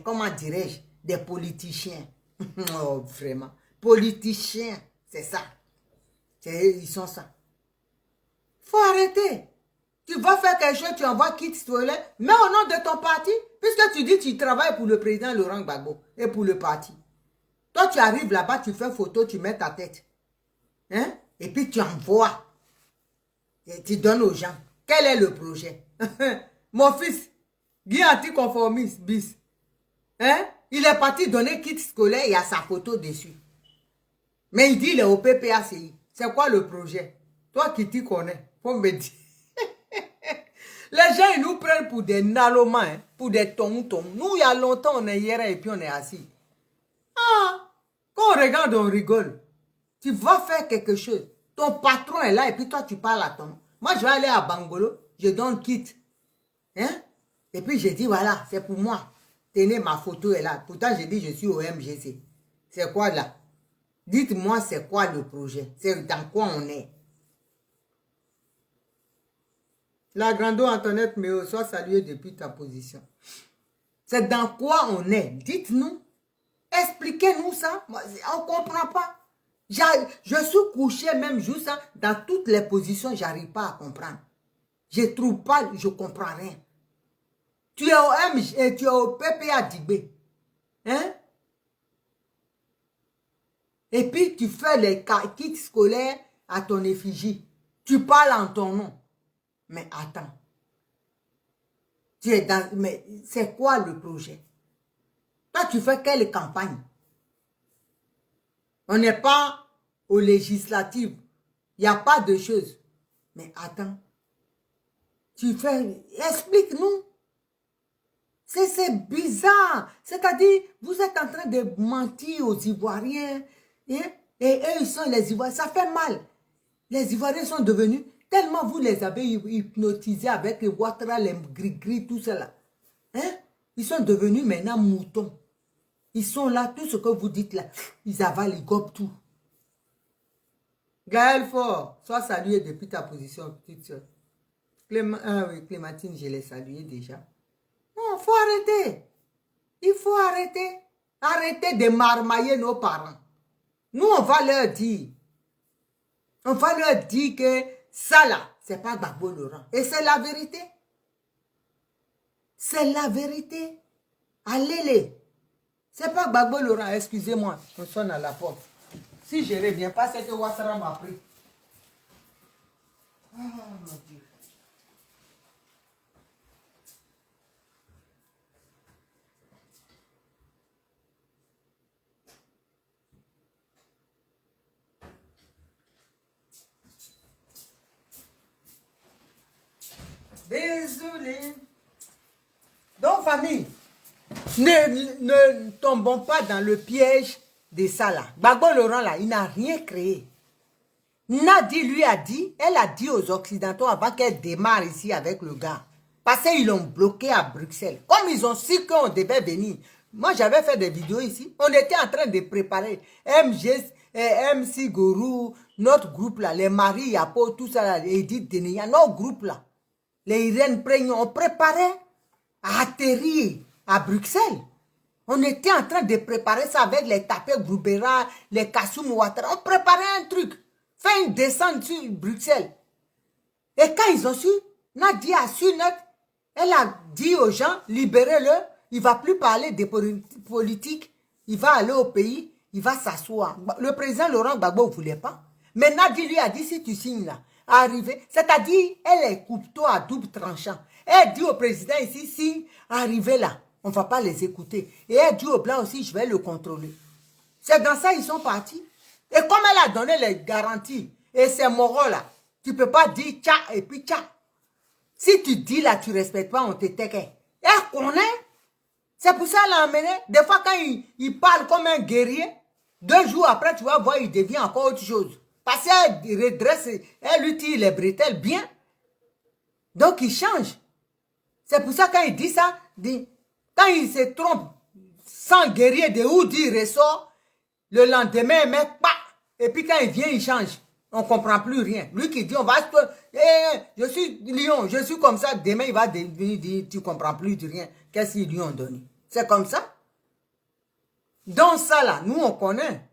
comment dirais-je, des politiciens. Oh, vraiment. Politiciens, c'est ça. Ils sont ça. Faut arrêter. Tu vas faire quelque chose, tu envoies kit scolaire, mais au nom de ton parti, puisque tu dis que tu travailles pour le président Laurent Gbagbo et pour le parti. Toi, tu arrives là-bas, tu fais photo, tu mets ta tête. Hein? Et puis tu envoies. Et tu donnes aux gens. Quel est le projet? Mon fils, Guy anticonformiste, bis. Hein? Il est parti donner kit scolaire, il y a sa photo dessus. Mais il dit il est au PPACI. C'est quoi le projet? Toi qui t'y connais, faut me dire. Les gens, ils nous prennent pour des nalomas, hein, pour des tontons. Nous, il y a longtemps, on est hier et puis on est assis. Ah, quand on regarde, on rigole. Tu vas faire quelque chose. Ton patron est là et puis toi, tu parles à ton. Moi, je vais aller à Bangolo, je donne kit. Hein? Et puis, je dis, voilà, c'est pour moi. Tenez, ma photo est là. Pourtant, je dis, je suis au MGC. C'est quoi là? Dites-moi, c'est quoi le projet? C'est dans quoi on est? La grande Antoinette Méo, sois saluée depuis ta position. C'est dans quoi on est? Dites-nous. Expliquez-nous ça. On ne comprend pas. Je suis couché même juste dans toutes les positions, je n'arrive pas à comprendre. Je ne trouve pas, je ne comprends rien. Tu es au MG, tu es au PPA Dibé. Hein? Et puis tu fais les kits scolaires à ton effigie. Tu parles en ton nom. Mais attends. Tu es dans, mais c'est quoi le projet? Toi, tu fais quelle campagne? On n'est pas aux législatives. Il n'y a pas de choses. Mais attends. Tu fais... Explique-nous. C'est bizarre. C'est-à-dire, vous êtes en train de mentir aux Ivoiriens. Hein? Et eux, ils sont les Ivoiriens. Ça fait mal. Les Ivoiriens sont devenus... Tellement vous les avez hypnotisés avec les Ouattara, les gris-gris, tout cela. Hein? Ils sont devenus maintenant moutons. Ils sont là, tout ce que vous dites là, ils avalent, ils gobent tout. Gaël Fort, sois salué depuis ta position, petite soeur. Oui, Clémentine, je l'ai salué déjà. Non, il faut arrêter. Il faut arrêter. Arrêtez de marmailler nos parents. Nous, on va leur dire. On va leur dire que ça là, c'est pas Gbagbo Laurent. Et c'est la vérité. C'est la vérité. Allez-les. C'est pas Gbagbo Laurent, excusez-moi. On sonne à la porte. Si je ne reviens pas, c'est que Ouattara m'a pris. Oh mon Dieu. Désolé. Donc, famille, ne tombons pas dans le piège de ça là. Gbagbo Laurent là, il n'a rien créé. Nadi lui a dit, elle a dit aux Occidentaux avant qu'elle démarre ici avec le gars. Parce qu'ils l'ont bloqué à Bruxelles. Comme ils ont su qu'on devait venir. Moi, j'avais fait des vidéos ici. On était en train de préparer MC Gourou, notre groupe là, les Marie Yapo, tout ça là, Edith Denia, notre groupe là. Les Irène Prégnon, on préparait à atterrir à Bruxelles. On était en train de préparer ça avec les tapés Groubera, les Kassoum Ouattara. On préparait un truc. Faire une descente sur Bruxelles. Et quand ils ont su, Nadia a su net. Elle a dit aux gens, libérez-le. Il ne va plus parler des politiques. Il va aller au pays. il va s'asseoir. Le président Laurent Gbagbo ne voulait pas. Mais Nadi lui a dit, si tu signes là, arrivé, c'est-à-dire, elle est couteau à double tranchant. Elle dit au président ici, signe, arrivé là, on ne va pas les écouter. Et elle dit au blanc aussi, je vais le contrôler. C'est dans ça ils sont partis. Et comme elle a donné les garanties, et ces moraux là, tu ne peux pas dire tcha et puis tcha. Si tu dis là, tu ne respectes pas, on te tait. Elle connaît. C'est pour ça qu'elle l'a emmené. Des fois, quand il parle comme un guerrier, 2 jours après, tu vas voir, il devient encore autre chose. Parce qu'elle redresse, elle lui tire les bretelles bien. Donc, il change. C'est pour ça, quand il dit ça, quand il se trompe, sans guerrier de où il ressort, le lendemain, il met pas. Et puis, quand il vient, il change. On ne comprend plus rien. Lui qui dit, on va... je suis lion, je suis comme ça. Demain, il va dire, tu ne comprends plus de rien. Qu'est-ce qu'ils lui ont donné? C'est comme ça. Donc ça, là, nous, on connaît.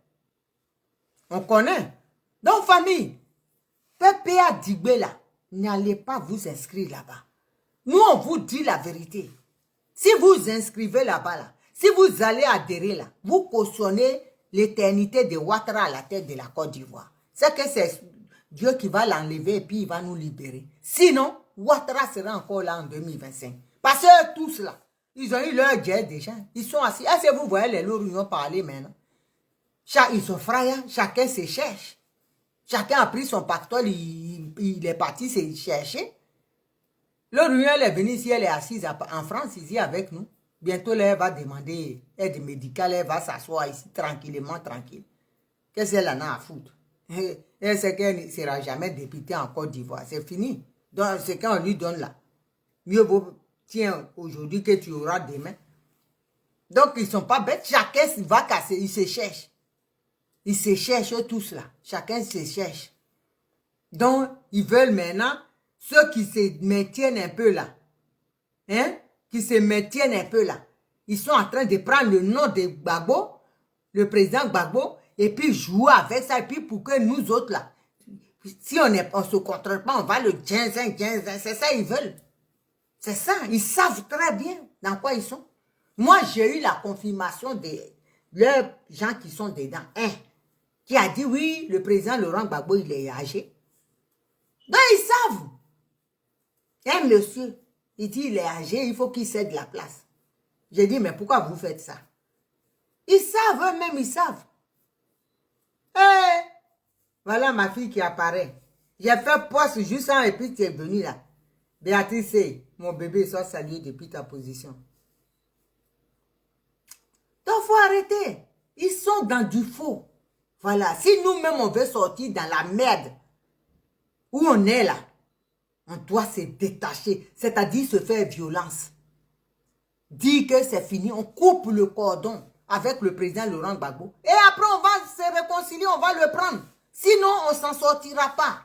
On connaît. Donc, famille, PPA Digbe, là, n'allez pas vous inscrire là-bas. Nous, on vous dit la vérité. Si vous inscrivez là-bas, là, si vous allez adhérer là, vous cautionnez l'éternité de Ouattara à la tête de la Côte d'Ivoire. C'est que c'est Dieu qui va l'enlever et puis il va nous libérer. Sinon, Ouattara sera encore là en 2025. Parce que tous là, ils ont eu leur jet déjà. Ils sont assis. Est-ce que vous voyez les lourds, ils ont parlé maintenant? Ils sont frères, chacun se cherche. Chacun a pris son pactole, il est parti se chercher. L'autre, elle est venue ici, elle est assise en France, ici avec nous. Bientôt, elle va demander aide médicale, elle va s'asseoir ici tranquillement, tranquille. Qu'est-ce qu'elle en a à foutre? Elle sait qu'elle ne sera jamais députée en Côte d'Ivoire. C'est fini. Donc, c'est quand on lui donne là. Mieux vaut, tiens, aujourd'hui que tu auras demain. Donc, ils ne sont pas bêtes. Chacun va casser, ils se cherchent. Ils se cherchent tous là. Chacun se cherche. Donc, ils veulent maintenant, ceux qui se maintiennent un peu là, hein, qui se maintiennent un peu là, ils sont en train de prendre le nom de Gbagbo, le président Gbagbo, et puis jouer avec ça, et puis pour que nous autres là, si on ne se contrôle pas, on va le 15, c'est ça ils veulent. C'est ça, ils savent très bien dans quoi ils sont. Moi, j'ai eu la confirmation de leurs gens qui sont dedans. Un, qui a dit, oui, le président Laurent Gbagbo, il est âgé. Donc, ils savent. Un monsieur, il dit, il est âgé, il faut qu'il cède la place. J'ai dit, mais pourquoi vous faites ça? Ils savent, eux-mêmes, ils savent. Voilà ma fille qui apparaît. J'ai fait poste juste un et puis tu es venue là. Béatrice, mon bébé, sois salué depuis ta position. Donc, il faut arrêter. Ils sont dans du faux. Voilà. Si nous-mêmes, on veut sortir dans la merde où on est là, on doit se détacher, c'est-à-dire se faire violence. Dire que c'est fini, on coupe le cordon avec le président Laurent Gbagbo. Et après, on va se réconcilier, on va le prendre. Sinon, on ne s'en sortira pas.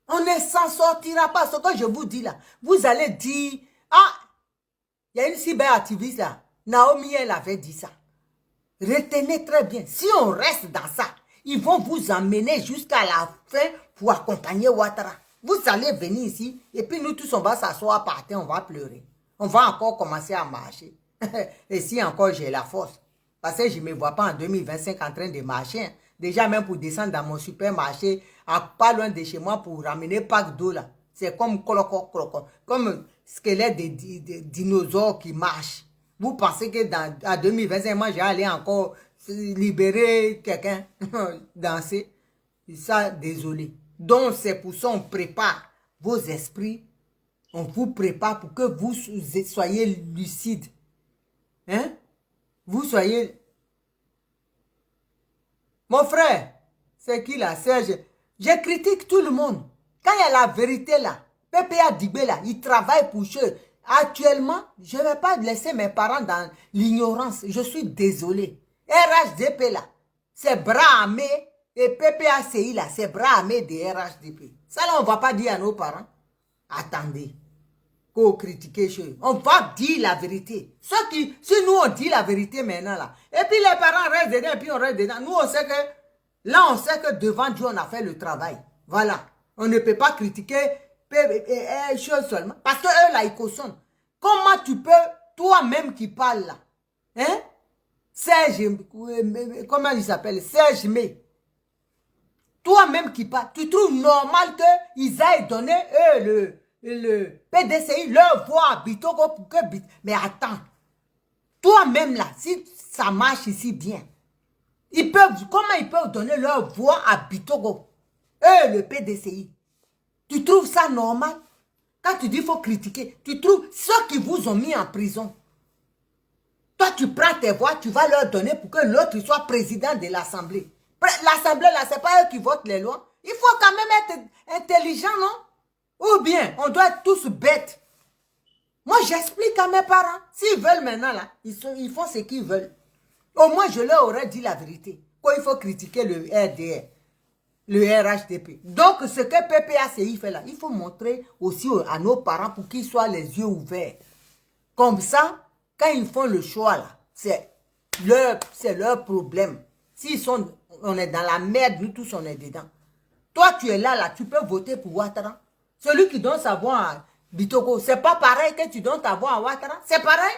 On ne s'en sortira pas. Ce que je vous dis là, vous allez dire, ah, il y a une cyberactiviste là, Naomi, elle avait dit ça. Retenez très bien, si on reste dans ça, ils vont vous emmener jusqu'à la fin pour accompagner Ouattara. Vous allez venir ici, et puis nous tous, on va s'asseoir par terre, on va pleurer. On va encore commencer à marcher. Et si encore j'ai la force, parce que je ne me vois pas en 2025 en train de marcher. Déjà, même pour descendre dans mon supermarché, à pas loin de chez moi, pour ramener pack d'eau là. C'est comme comme squelette de dinosaures qui marchent. Vous pensez que en 2025, moi, j'ai allé encore libérer quelqu'un, danser? Ça, désolé. Donc, c'est pour ça qu'on prépare vos esprits. On vous prépare pour que vous soyez lucides. Hein? Vous soyez... Mon frère, c'est qui là, Serge? Je critique tout le monde. Quand il y a la vérité là, PPA Digbe là, il travaille pour eux. Actuellement, je ne vais pas laisser mes parents dans l'ignorance. Je suis désolé. RHDP là, c'est bras armés. Et PPACI là, c'est bras armés de RHDP. Ça là, on ne va pas dire à nos parents. Attendez. Qu'on critique chez eux. On va dire la vérité. Si nous on dit la vérité maintenant là, et puis les parents restent dedans, et puis on reste dedans. Nous on sait que, là on sait que devant Dieu on a fait le travail. Voilà. On ne peut pas critiquer chose seulement. Parce que eux là ils cautionnent. Comment tu peux, toi-même qui parles là, hein? Serge, comment il s'appelle? Serge May. Toi-même qui parles, tu trouves normal qu'ils aillent donner, eux, le PDCI, leur voix à Bitogo pour que... Mais attends, toi-même là, si ça marche ici bien, comment ils peuvent donner leur voix à Bitogo, eux, le PDCI? Tu trouves ça normal? Quand tu dis qu'il faut critiquer, tu trouves ceux qui vous ont mis en prison. Toi, tu prends tes voix, tu vas leur donner pour que l'autre soit président de l'Assemblée. L'Assemblée, là, ce n'est pas eux qui votent les lois. Il faut quand même être intelligent, non? Ou bien, on doit être tous bêtes. Moi, j'explique à mes parents. S'ils veulent maintenant, là, ils font ce qu'ils veulent. Au moins, je leur aurais dit la vérité. Quoi, il faut critiquer le RDR, le RHDP. Donc, ce que PPACI fait là, il faut montrer aussi à nos parents pour qu'ils soient les yeux ouverts. Comme ça, quand ils font le choix, là, c'est leur problème. S'ils sont, on est dans la merde, nous tous, on est dedans. Toi, tu es là, tu peux voter pour Ouattara. Celui qui donne sa voix à Bitogo, c'est pas pareil que tu donnes ta voix à Ouattara. C'est pareil.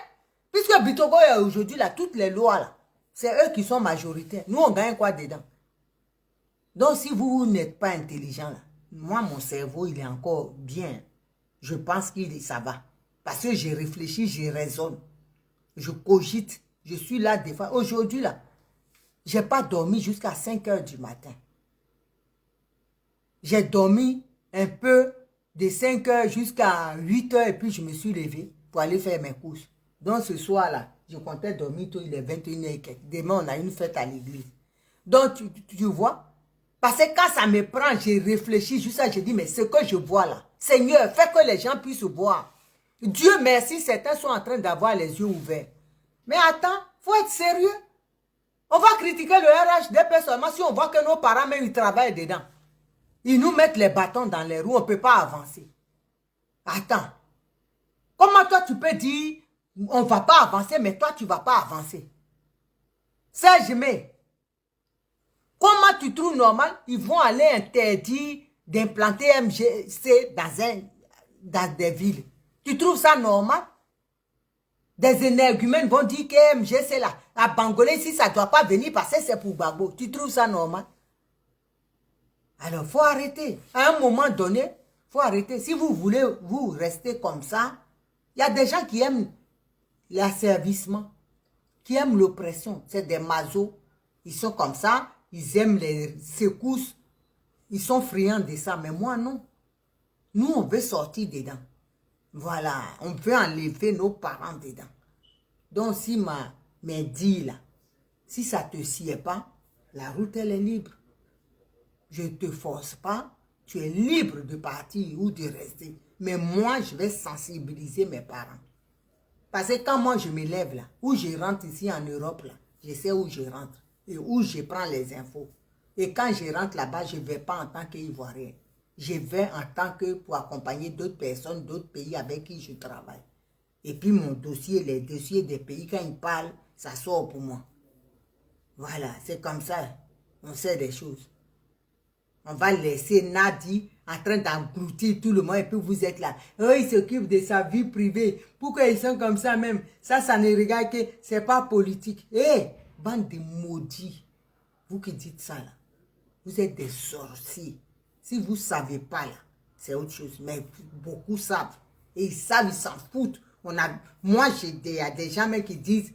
Puisque Bitogo est aujourd'hui, là, toutes les lois, là, c'est eux qui sont majoritaires. Nous, on gagne quoi dedans? Donc, si vous n'êtes pas intelligent, là, moi, mon cerveau, il est encore bien. Je pense que ça va. Parce que j'ai réfléchi, je raisonne. Je cogite. Je suis là des fois. Aujourd'hui, là, je n'ai pas dormi jusqu'à 5 heures du matin. J'ai dormi un peu de 5 heures jusqu'à 8 heures et puis je me suis levé pour aller faire mes courses. Donc, ce soir-là, je comptais dormir tôt, il est 21h et quelques. Demain, on a une fête à l'église. Donc, tu vois, parce que quand ça me prend, j'ai réfléchi jusqu'à, je dis, mais ce que je vois là, Seigneur, fais que les gens puissent voir. Dieu merci, certains sont en train d'avoir les yeux ouverts. Mais attends, il faut être sérieux. On va critiquer le RHDP seulement si on voit que nos parents même ils travaillent dedans. Ils nous mettent les bâtons dans les roues, on ne peut pas avancer. Attends. Comment toi tu peux dire, on ne va pas avancer, mais toi tu ne vas pas avancer? Serge May, comment tu trouves normal, ils vont aller interdire d'implanter MGC dans des villes? Tu trouves ça normal? Des énergumènes vont dire que MGC là, à Bangolais, si ça ne doit pas venir passer, c'est pour Gbagbo. Tu trouves ça normal? Alors, il faut arrêter. À un moment donné, il faut arrêter. Si vous voulez vous rester comme ça, il y a des gens qui aiment l'asservissement, qui aiment l'oppression. C'est des mazos. Ils sont comme ça, ils aiment les secousses. Ils sont friands de ça. Mais moi, non. Nous, on veut sortir dedans. Voilà, on veut enlever nos parents dedans. Donc, si mes dit là, si ça ne te sied pas, la route, elle est libre. Je ne te force pas, tu es libre de partir ou de rester. Mais moi, je vais sensibiliser mes parents. Parce que quand moi, je me lève là, ou je rentre ici en Europe là, je sais où je rentre et où je prends les infos. Et quand je rentre là-bas, je ne vais pas en tant qu'Ivoirien. Je vais en tant que pour accompagner d'autres personnes, d'autres pays avec qui je travaille. Et puis mon dossier, les dossiers des pays, quand ils parlent, ça sort pour moi. Voilà, c'est comme ça. On sait des choses. On va laisser Nadi en train d'engloutir tout le monde et puis vous êtes là. Oh, il s'occupe de sa vie privée. Pourquoi ils sont comme ça même? Ça ne regarde que c'est pas politique. Eh, bande de maudits. Vous qui dites ça là, vous êtes des sorciers. Si vous ne savez pas là, c'est autre chose. Mais beaucoup savent. Et ils savent, ils s'en foutent. Moi, il y a des gens même qui disent,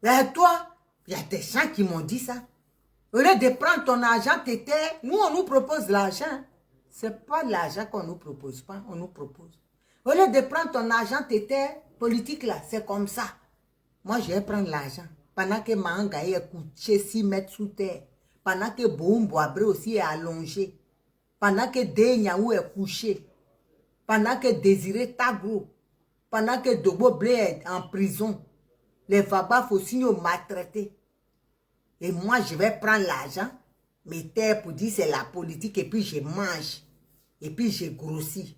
mais toi, il y a des gens qui m'ont dit ça. Au lieu de prendre ton argent, nous, on nous propose l'argent. Ce n'est pas l'argent qu'on nous propose, pas, on nous propose. Au lieu de prendre ton argent, politique là, c'est comme ça. Moi, je vais prendre l'argent. Pendant que Manga est couché 6 mètres sous terre. Pendant que Boumbo Abré aussi est allongé. Pendant que Denyahou est couché. Pendant que Désiré Tagro. Pendant que Dobo Blé est en prison. Les Vabaf aussi ont maltraité. Et moi, je vais prendre l'argent, mes terres pour dire c'est la politique, et puis je mange. Et puis je grossis.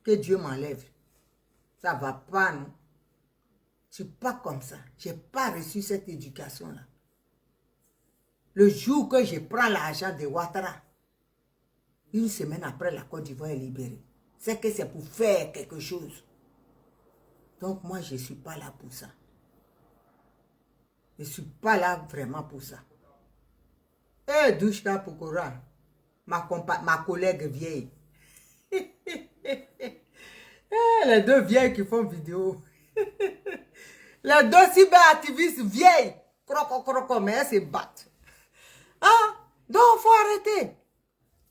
Que Dieu m'enlève. Ça ne va pas, non? Je ne suis pas comme ça. Je n'ai pas reçu cette éducation-là. Le jour que je prends l'argent de Ouattara, une semaine après, la Côte d'Ivoire est libérée. C'est que c'est pour faire quelque chose. Donc moi, je ne suis pas là pour ça. Je ne suis pas là vraiment pour ça. Eh, Douchka Pokora, ma collègue vieille. Les deux vieilles qui font vidéo. Les deux cyberactivistes vieilles. Croco, croco, mais elles se battent. Ah, donc il faut arrêter.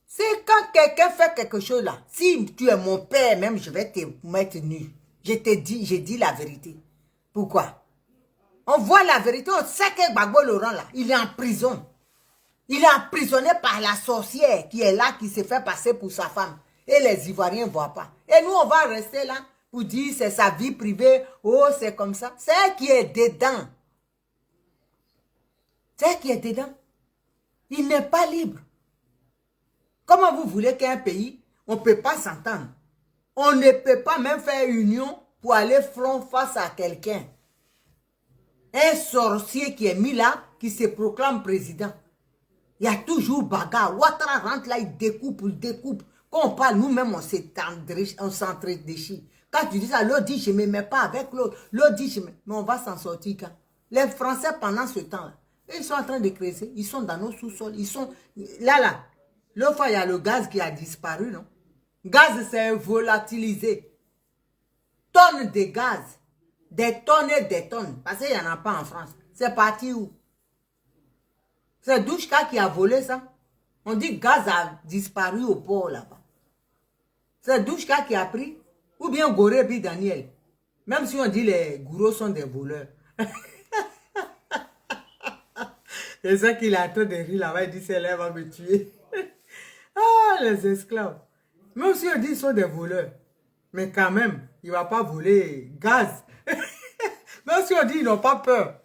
C'est quand quelqu'un fait quelque chose là. Si tu es mon père, même je vais te mettre nu. J'ai dit la vérité. Pourquoi? On voit la vérité, on sait que Gbagbo Laurent là, il est en prison. Il est emprisonné par la sorcière qui est là, qui se fait passer pour sa femme. Et les Ivoiriens ne voient pas. Et nous, on va rester là pour dire c'est sa vie privée. Oh, c'est comme ça. C'est elle qui est dedans. C'est elle qui est dedans. Il n'est pas libre. Comment vous voulez qu'un pays, on ne peut pas s'entendre? On ne peut pas même faire union pour aller front face à quelqu'un. Un sorcier qui est mis là, qui se proclame président. Il y a toujours bagarre. Ouattara rentre là, il découpe. Quand on parle, nous-mêmes, on s'entre-déchire. Quand tu dis ça, l'autre dit, je ne me mets pas avec l'autre. L'autre dit, je me... Mais on va s'en sortir quand? Les Français, pendant ce temps-là, ils sont en train de creuser. Ils sont dans nos sous-sols. Ils sont... Là. L'autre fois, il y a le gaz qui a disparu, non? Gaz, c'est volatilisé. Tonnes de gaz. Des tonnes et des tonnes. Parce qu'il n'y en a pas en France. C'est parti où? C'est Douchka qui a volé ça. On dit gaz a disparu au port là-bas. C'est Douchka qui a pris. Ou bien Gorebi Daniel. Même si on dit les gourous sont des voleurs. C'est ça qu'il a en train de rire là-bas. Il dit celle-là va me tuer. Ah, les esclaves. Même si on dit qu'ils sont des voleurs. Mais quand même, il ne va pas voler gaz. Même si on dit qu'ils n'ont pas peur.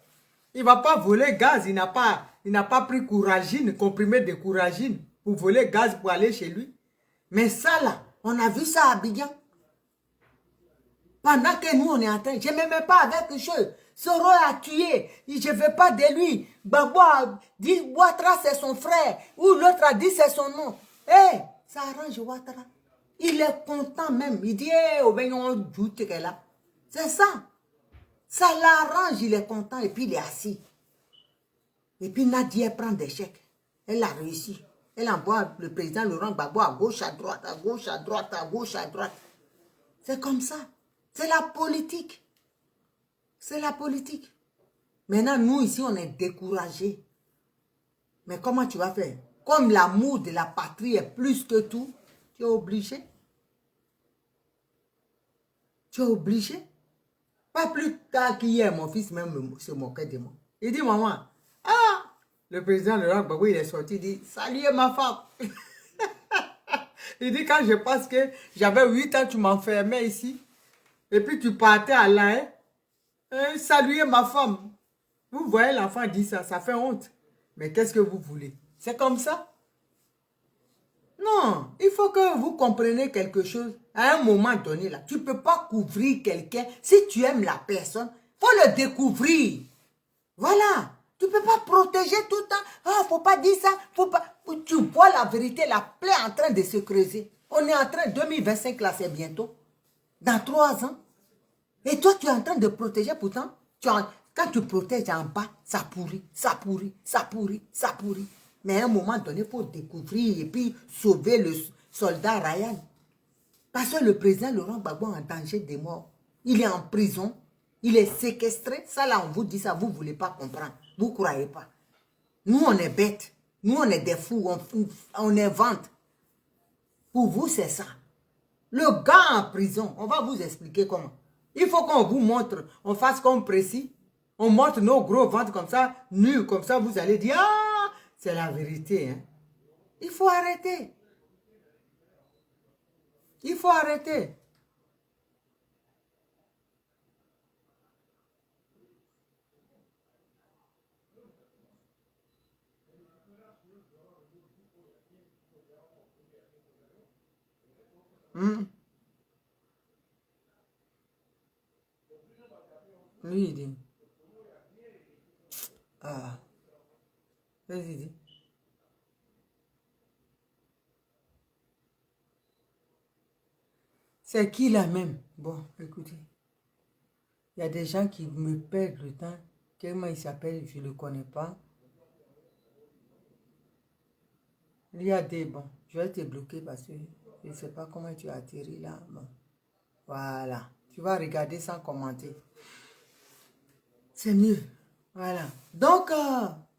Il ne va pas voler gaz. Il n'a pas pris couragine, comprimé de couragine pour voler gaz pour aller chez lui. Mais ça là, on a vu ça à Abidjan. Pendant que nous on est en train, je ne me mets pas avec eux. Soro a tué, je ne veux pas de lui. Gbagbo a dit Ouattara c'est son frère. Ou l'autre a dit c'est son nom. Eh, ça arrange Ouattara. Il est content même. Il dit, là. C'est ça. Ça l'arrange, il est content et puis il est assis. Et puis Nadia prend des chèques. Elle a réussi. Elle envoie le président Laurent Gbagbo à gauche, à droite, à gauche, à droite, à gauche, à droite. C'est comme ça. C'est la politique. C'est la politique. Maintenant, nous ici, on est découragés. Mais comment tu vas faire? Comme l'amour de la patrie est plus que tout, tu es obligé. Tu es obligé. Pas plus tard qu'hier, mon fils même se moquait de moi. Il dit, maman, ah, le président Laurent Gbagbo, il est sorti, il dit, saluez ma femme. Il dit, quand je pense que j'avais 8 ans, tu m'enfermais ici. Et puis tu partais à l'Ain. Saluez ma femme. Vous voyez l'enfant dit ça, ça fait honte. Mais qu'est-ce que vous voulez? C'est comme ça? Non, il faut que vous compreniez quelque chose. À un moment donné, là, tu ne peux pas couvrir quelqu'un. Si tu aimes la personne, il faut le découvrir. Voilà. Tu ne peux pas protéger tout le temps. Ah, faut pas dire ça. Faut pas... Tu vois la vérité, la plaie est en train de se creuser. On est en train, 2025 là, c'est bientôt. Dans 3 ans. Et toi, tu es en train de protéger pourtant. Quand tu protèges en bas, ça pourrit, ça pourrit, ça pourrit, ça pourrit. Mais à un moment donné, il faut découvrir et puis sauver le soldat Ryan. Parce que le président Laurent Gbagbo est en danger de mort. Il est en prison. Il est séquestré. Ça là, on vous dit ça, vous ne voulez pas comprendre. Vous ne croyez pas. Nous, on est bêtes. Nous, on est des fous. On invente. Pour vous, c'est ça. Le gars en prison, on va vous expliquer comment. Il faut qu'on vous montre, on fasse comme précis. On montre nos gros ventres comme ça, nus, comme ça, vous allez dire, ah, c'est la vérité. Hein. Il faut arrêter. Il faut arrêter. Oui, il dit. Ah, vas-y, dis. C'est qui là même? Bon, écoutez. Il y a des gens qui me perdent le temps, Comment il s'appelle? Je ne le connais pas. Il y a des... Bon, je vais te bloquer parce que je ne sais pas comment tu as atterri là. Bon, voilà. Tu vas regarder sans commenter. C'est mieux. Voilà. Donc,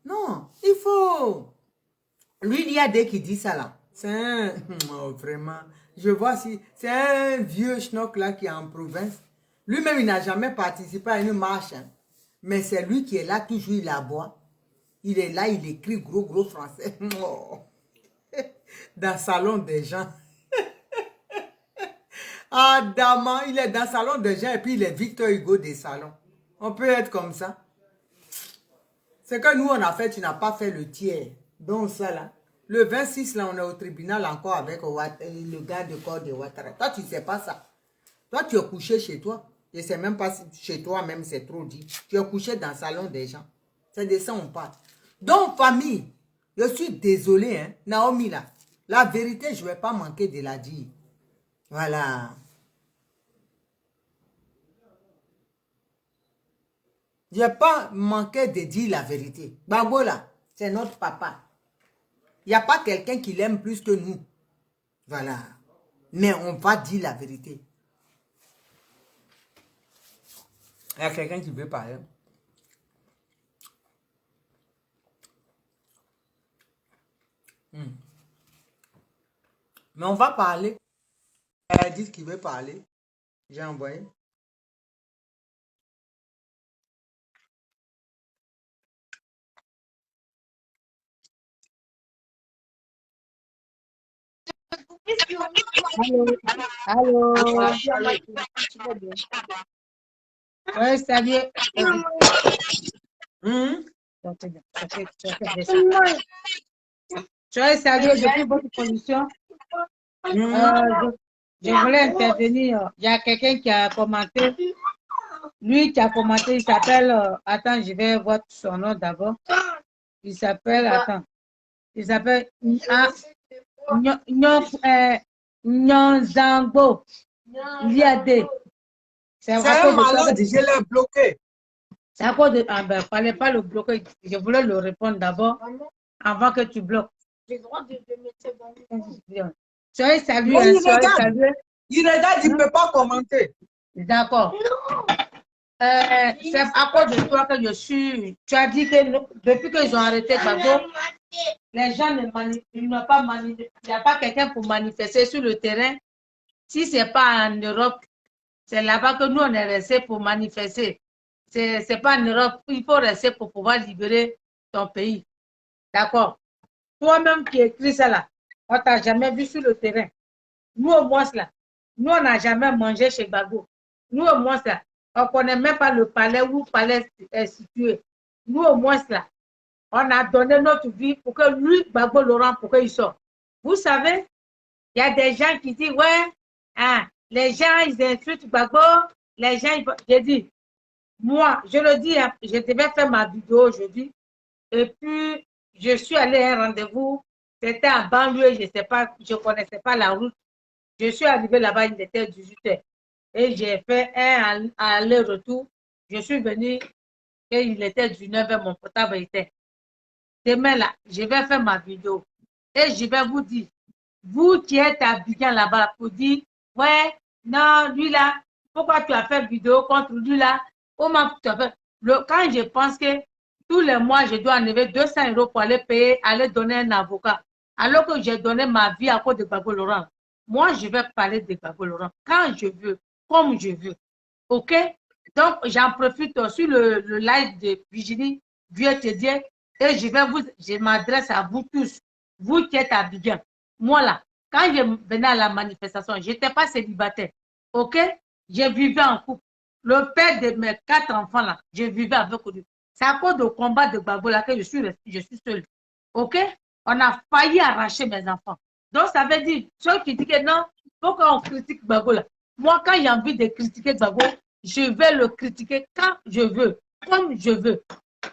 non, il faut... Lui, il y a des qui dit ça là. C'est un... Oh, vraiment. Je vois si... C'est un vieux schnock là qui est en province. Lui-même, il n'a jamais participé à une marche. Hein. Mais c'est lui qui est là, toujours il aboie. Il est là, il écrit gros français. Oh. Dans le salon des gens. Ah, Dama, il est dans le salon des gens et puis il est Victor Hugo des salons. On peut être comme ça. C'est que nous, on a fait, tu n'as pas fait le tiers. Donc ça là. Le 26, là, on est au tribunal encore avec le gars de corps de Ouattara. Toi, tu ne sais pas ça. Toi, tu es couché chez toi. Je ne sais même pas si chez toi même, c'est trop dit. Tu es couché dans le salon des gens. C'est de ça on parle. Donc, famille, je suis désolé, hein, Naomi là. La vérité, je ne vais pas manquer de la dire. Voilà. Je n'ai pas manqué de dire la vérité. Gbagbo là, c'est notre papa. Il n'y a pas quelqu'un qui l'aime plus que nous. Voilà. Mais on va dire la vérité. Il y a quelqu'un qui veut parler. Mais on va parler. Elle dit qu'il veut parler. J'ai envoyé. Allô. Ouais, salut. Tu as salué depuis votre position. Je voulais intervenir. Il y a quelqu'un qui a commenté. Lui qui a commenté, il s'appelle. Attends, je vais voir son nom d'abord. Il s'appelle. Attends. Il s'appelle. Nyonzango. Liade. C'est un malade, je l'ai bloqué. C'est à cause de... Ah ben, fallait pas le bloquer. Je voulais le répondre d'abord avant que tu bloques. J'ai le droit de mettre dans... Soyez salué. Il regarde, il ne peut pas commenter. D'accord. C'est à cause de toi que je suis... Tu as dit que depuis qu'ils ont arrêté Gbagbo, les gens n'ont pas manifesté. Il n'y a pas quelqu'un pour manifester sur le terrain. Si ce n'est pas en Europe, c'est là-bas que nous, on est restés pour manifester. C'est pas en Europe. Il faut rester pour pouvoir libérer ton pays. D'accord. Toi-même qui écris ça là, on ne t'a jamais vu sur le terrain. Nous, au moins, là, nous, on n'a jamais mangé chez Gbagbo. Nous, au moins, là, on ne connaît même pas le palais où le palais est situé. Nous, au moins, là, on a donné notre vie pour que lui, Gbagbo Laurent, pour qu'il sorte. Vous savez, il y a des gens qui disent, ouais, hein, les gens, ils insultent Gbagbo. Les gens, j'ai dit, moi, je le dis, hein, je devais faire ma vidéo aujourd'hui. Et puis, je suis allée à un rendez-vous. C'était en banlieue, je ne connaissais pas la route. Je suis arrivée là-bas, il était 18h. Et j'ai fait un aller-retour. Je suis venue et il était 19h, mon portable était. Demain, là, je vais faire ma vidéo. Et je vais vous dire, vous qui êtes à Abidjan là-bas, pour dire, ouais, non, lui là, pourquoi tu as fait vidéo contre lui là? Comment tu as fait? Quand je pense que tous les mois, je dois enlever 200 € pour aller payer, aller donner un avocat, alors que j'ai donné ma vie à cause de Gbagbo Laurent. Moi, je vais parler de Gbagbo Laurent quand je veux, comme je veux. OK? Donc, j'en profite sur le live de Virginie, Dieu te dit, et je m'adresse à vous tous, vous qui êtes à Abidjan. Moi là, quand je venais à la manifestation, je n'étais pas célibataire. OK? Je vivais en couple. Le père de mes 4 enfants là, je vivais avec lui. C'est à cause du combat de Gbagbo là que je suis seule. OK? On a failli arracher mes enfants. Donc, ça veut dire, ceux qui disent que non, il faut qu'on critique Gbagbo là. Moi, quand j'ai envie de critiquer Gbagbo, je vais le critiquer quand je veux, comme je veux.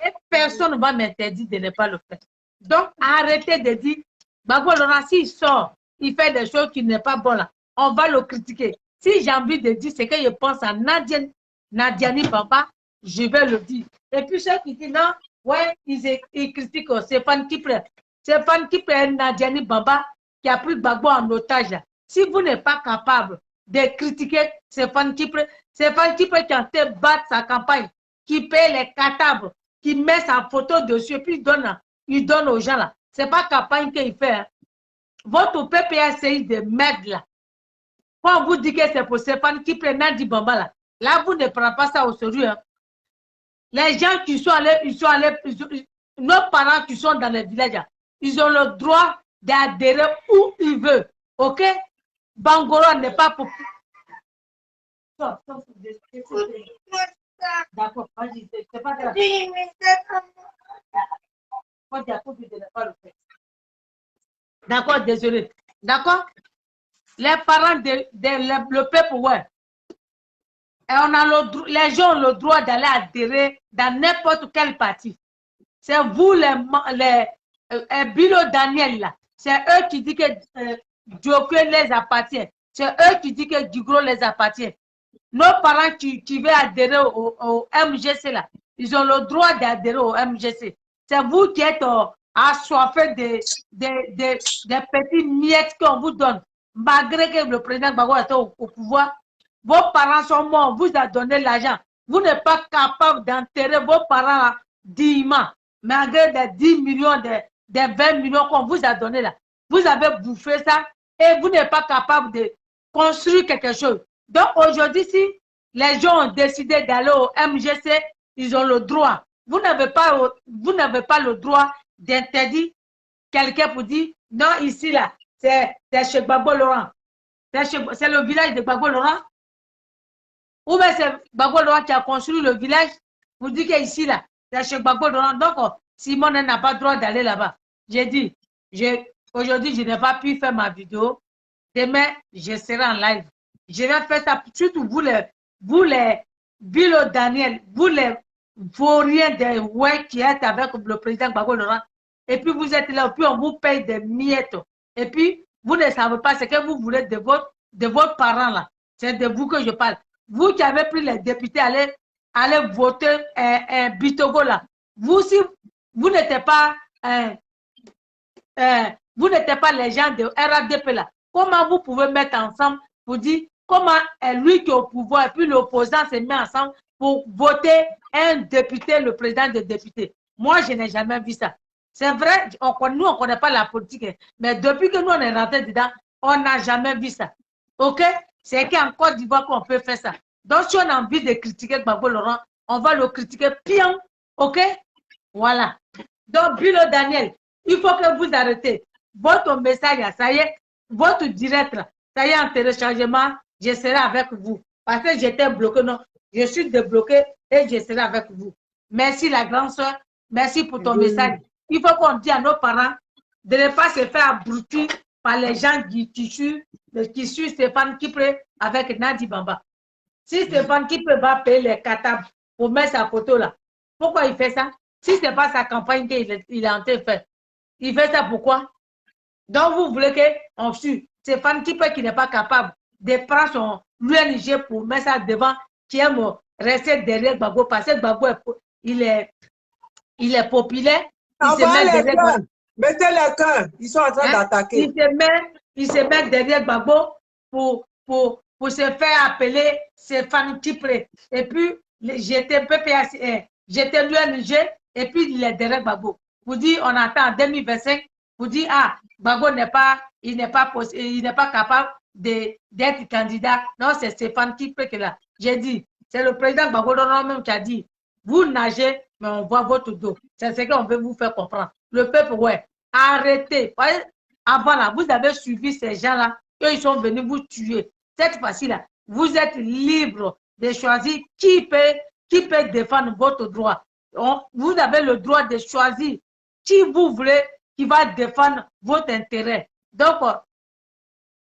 Et personne ne va m'interdire de ne pas le faire. Donc, arrêtez de dire, Gbagbo Laurent, s'il sort, il fait des choses qui ne sont pas bonnes là, on va le critiquer. Si j'ai envie de dire ce que je pense à Nadiani Bamba, je vais le dire. Et puis ceux qui disent non, ouais, ils critiquent Stéphane Kipre. Stéphane Kipre est Nadiani Bamba qui a pris Gbagbo en otage. Si vous n'êtes pas capable de critiquer Stéphane Kipre qui est en train de battre sa campagne, qui paye les catables, qui met sa photo dessus et puis il donne aux gens là. Ce n'est pas campagne qu'il fait. Hein. Votre PPSI de merde là. Quand on vous dit que c'est pour Stéphane Kipre Nadi Bamba là, vous ne prenez pas ça au sérieux. Hein. Les gens qui sont allés, nos parents qui sont dans les villages, ils ont le droit d'adhérer où ils veulent. OK? Bangoro n'est pas pour... D'accord, vas-y, c'est pas grave. D'accord, désolé. D'accord? Les parents le peuple, ouais. Et on a les gens ont le droit d'aller adhérer dans n'importe quel parti. C'est vous, les Bilo Daniel, là. C'est eux qui disent que Djokwe les appartient. C'est eux qui disent que Dugro les appartient. Nos parents qui veulent adhérer au MGC, là, ils ont le droit d'adhérer au MGC. C'est vous qui êtes assoiffés des petits miettes qu'on vous donne. Malgré que le président Gbagbo est au pouvoir, vos parents sont morts, vous a donné l'argent. Vous n'êtes pas capable d'enterrer vos parents dignement, malgré des 10 millions, des 20 millions qu'on vous a donné là. Vous avez bouffé ça et vous n'êtes pas capable de construire quelque chose. Donc aujourd'hui, si les gens ont décidé d'aller au MGC, ils ont le droit. Vous n'avez pas le droit d'interdire quelqu'un pour dire non, ici là, c'est chez Gbagbo Laurent. C'est le village de Gbagbo Laurent. Ou bien c'est Gbagbo Laurent qui a construit le village pour dire qu'ici là, c'est chez Gbagbo Laurent. Donc, Simon n'a pas le droit d'aller là-bas. J'ai dit, aujourd'hui, je n'ai pas pu faire ma vidéo. Demain, je serai en live. Je vais faire ça, surtout vous les Bilo Daniel, vous les vauriens des ouais qui êtes avec le président Gbagbo Laurent. Et puis vous êtes là, puis on vous paye des miettes. Et puis, vous ne savez pas ce que vous voulez de votre parent là. C'est de vous que je parle. Vous qui avez pris les députés, allez voter Bitogo là. Vous, si vous n'étiez pas, les gens de RADP là, comment vous pouvez mettre ensemble pour dire comment est lui qui est au pouvoir et puis l'opposant se met ensemble pour voter un député, le président des députés. Moi, je n'ai jamais vu ça. C'est vrai, nous, on ne connaît pas la politique, mais depuis que nous, on est rentré dedans, on n'a jamais vu ça. OK? C'est qu'en Côte d'Ivoire qu'on peut faire ça. Donc, si on a envie de critiquer Gbagbo Laurent, on va le critiquer pion. OK? Voilà. Donc, Bilo Daniel, il faut que vous arrêtez. Votre message, ça y est, votre direct, ça y est, en téléchargement, je serai avec vous. Parce que j'étais bloqué, non. Je suis débloqué et je serai avec vous. Merci, la grande soeur. Merci pour ton message. Il faut qu'on dise à nos parents de ne pas se faire abrutir par les gens qui suivent Stéphane Kipre avec Nadi Bamba. Si Stéphane Kipre va payer les catables pour mettre sa photo là, pourquoi il fait ça? Si ce n'est pas sa campagne qu'il est en train de faire, il fait ça pourquoi? Donc vous voulez qu'on suive Stéphane Kipre qui n'est pas capable de prendre son l'UNG pour mettre ça devant, qui aime rester derrière Gbagbo, parce que Gbagbo, il est populaire. Mettez les cœurs, ils sont en train d'attaquer. Il se met derrière Gbagbo pour se faire appeler Stéphane Kipre. Et puis, j'étais l'UNG, et puis il est derrière Gbagbo. Vous dites, on attend en 2025, vous dites, ah, Gbagbo il n'est pas capable d'être candidat. Non, c'est Stéphane Kipre qui est là. J'ai dit, c'est le président Gbagbo même qui a dit, vous nagez, mais on voit votre dos. C'est ce qu'on veut vous faire comprendre. Le peuple, ouais, arrêtez. Avant là, vous avez suivi ces gens-là, eux, ils sont venus vous tuer. Cette fois-ci-là, vous êtes libre de choisir qui peut défendre votre droit. Vous avez le droit de choisir qui vous voulez, qui va défendre votre intérêt. Donc,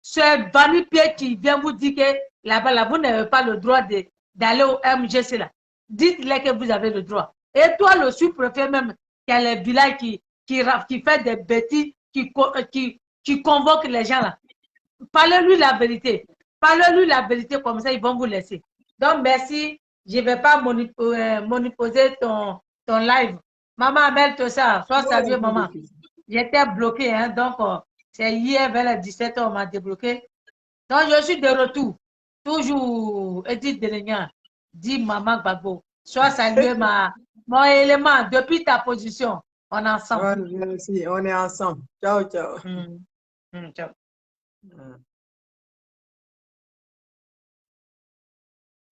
ce Bani-Pierre qui vient vous dire que là-bas, vous n'avez pas le droit d'aller au MGC là. Dites-les que vous avez le droit. Et toi, le sous-préfet même, qui a les villages qui fait des bêtises, qui convoque les gens là. Parlez-lui la vérité. Parlez-lui la vérité, comme ça, ils vont vous laisser. Donc, merci. je ne vais pas monopoliser ton live. Maman, mets-toi ça. Sois saluée, maman. J'étais bloquée, hein, donc c'est hier vers les 17h, on m'a débloqué. Donc, je suis de retour. Toujours, Edith Delignan, dit Maman Gbagbo. Sois saluée, mon élément, depuis ta position. On est ensemble. Ouais, merci, on est ensemble. Ciao, ciao. Ciao.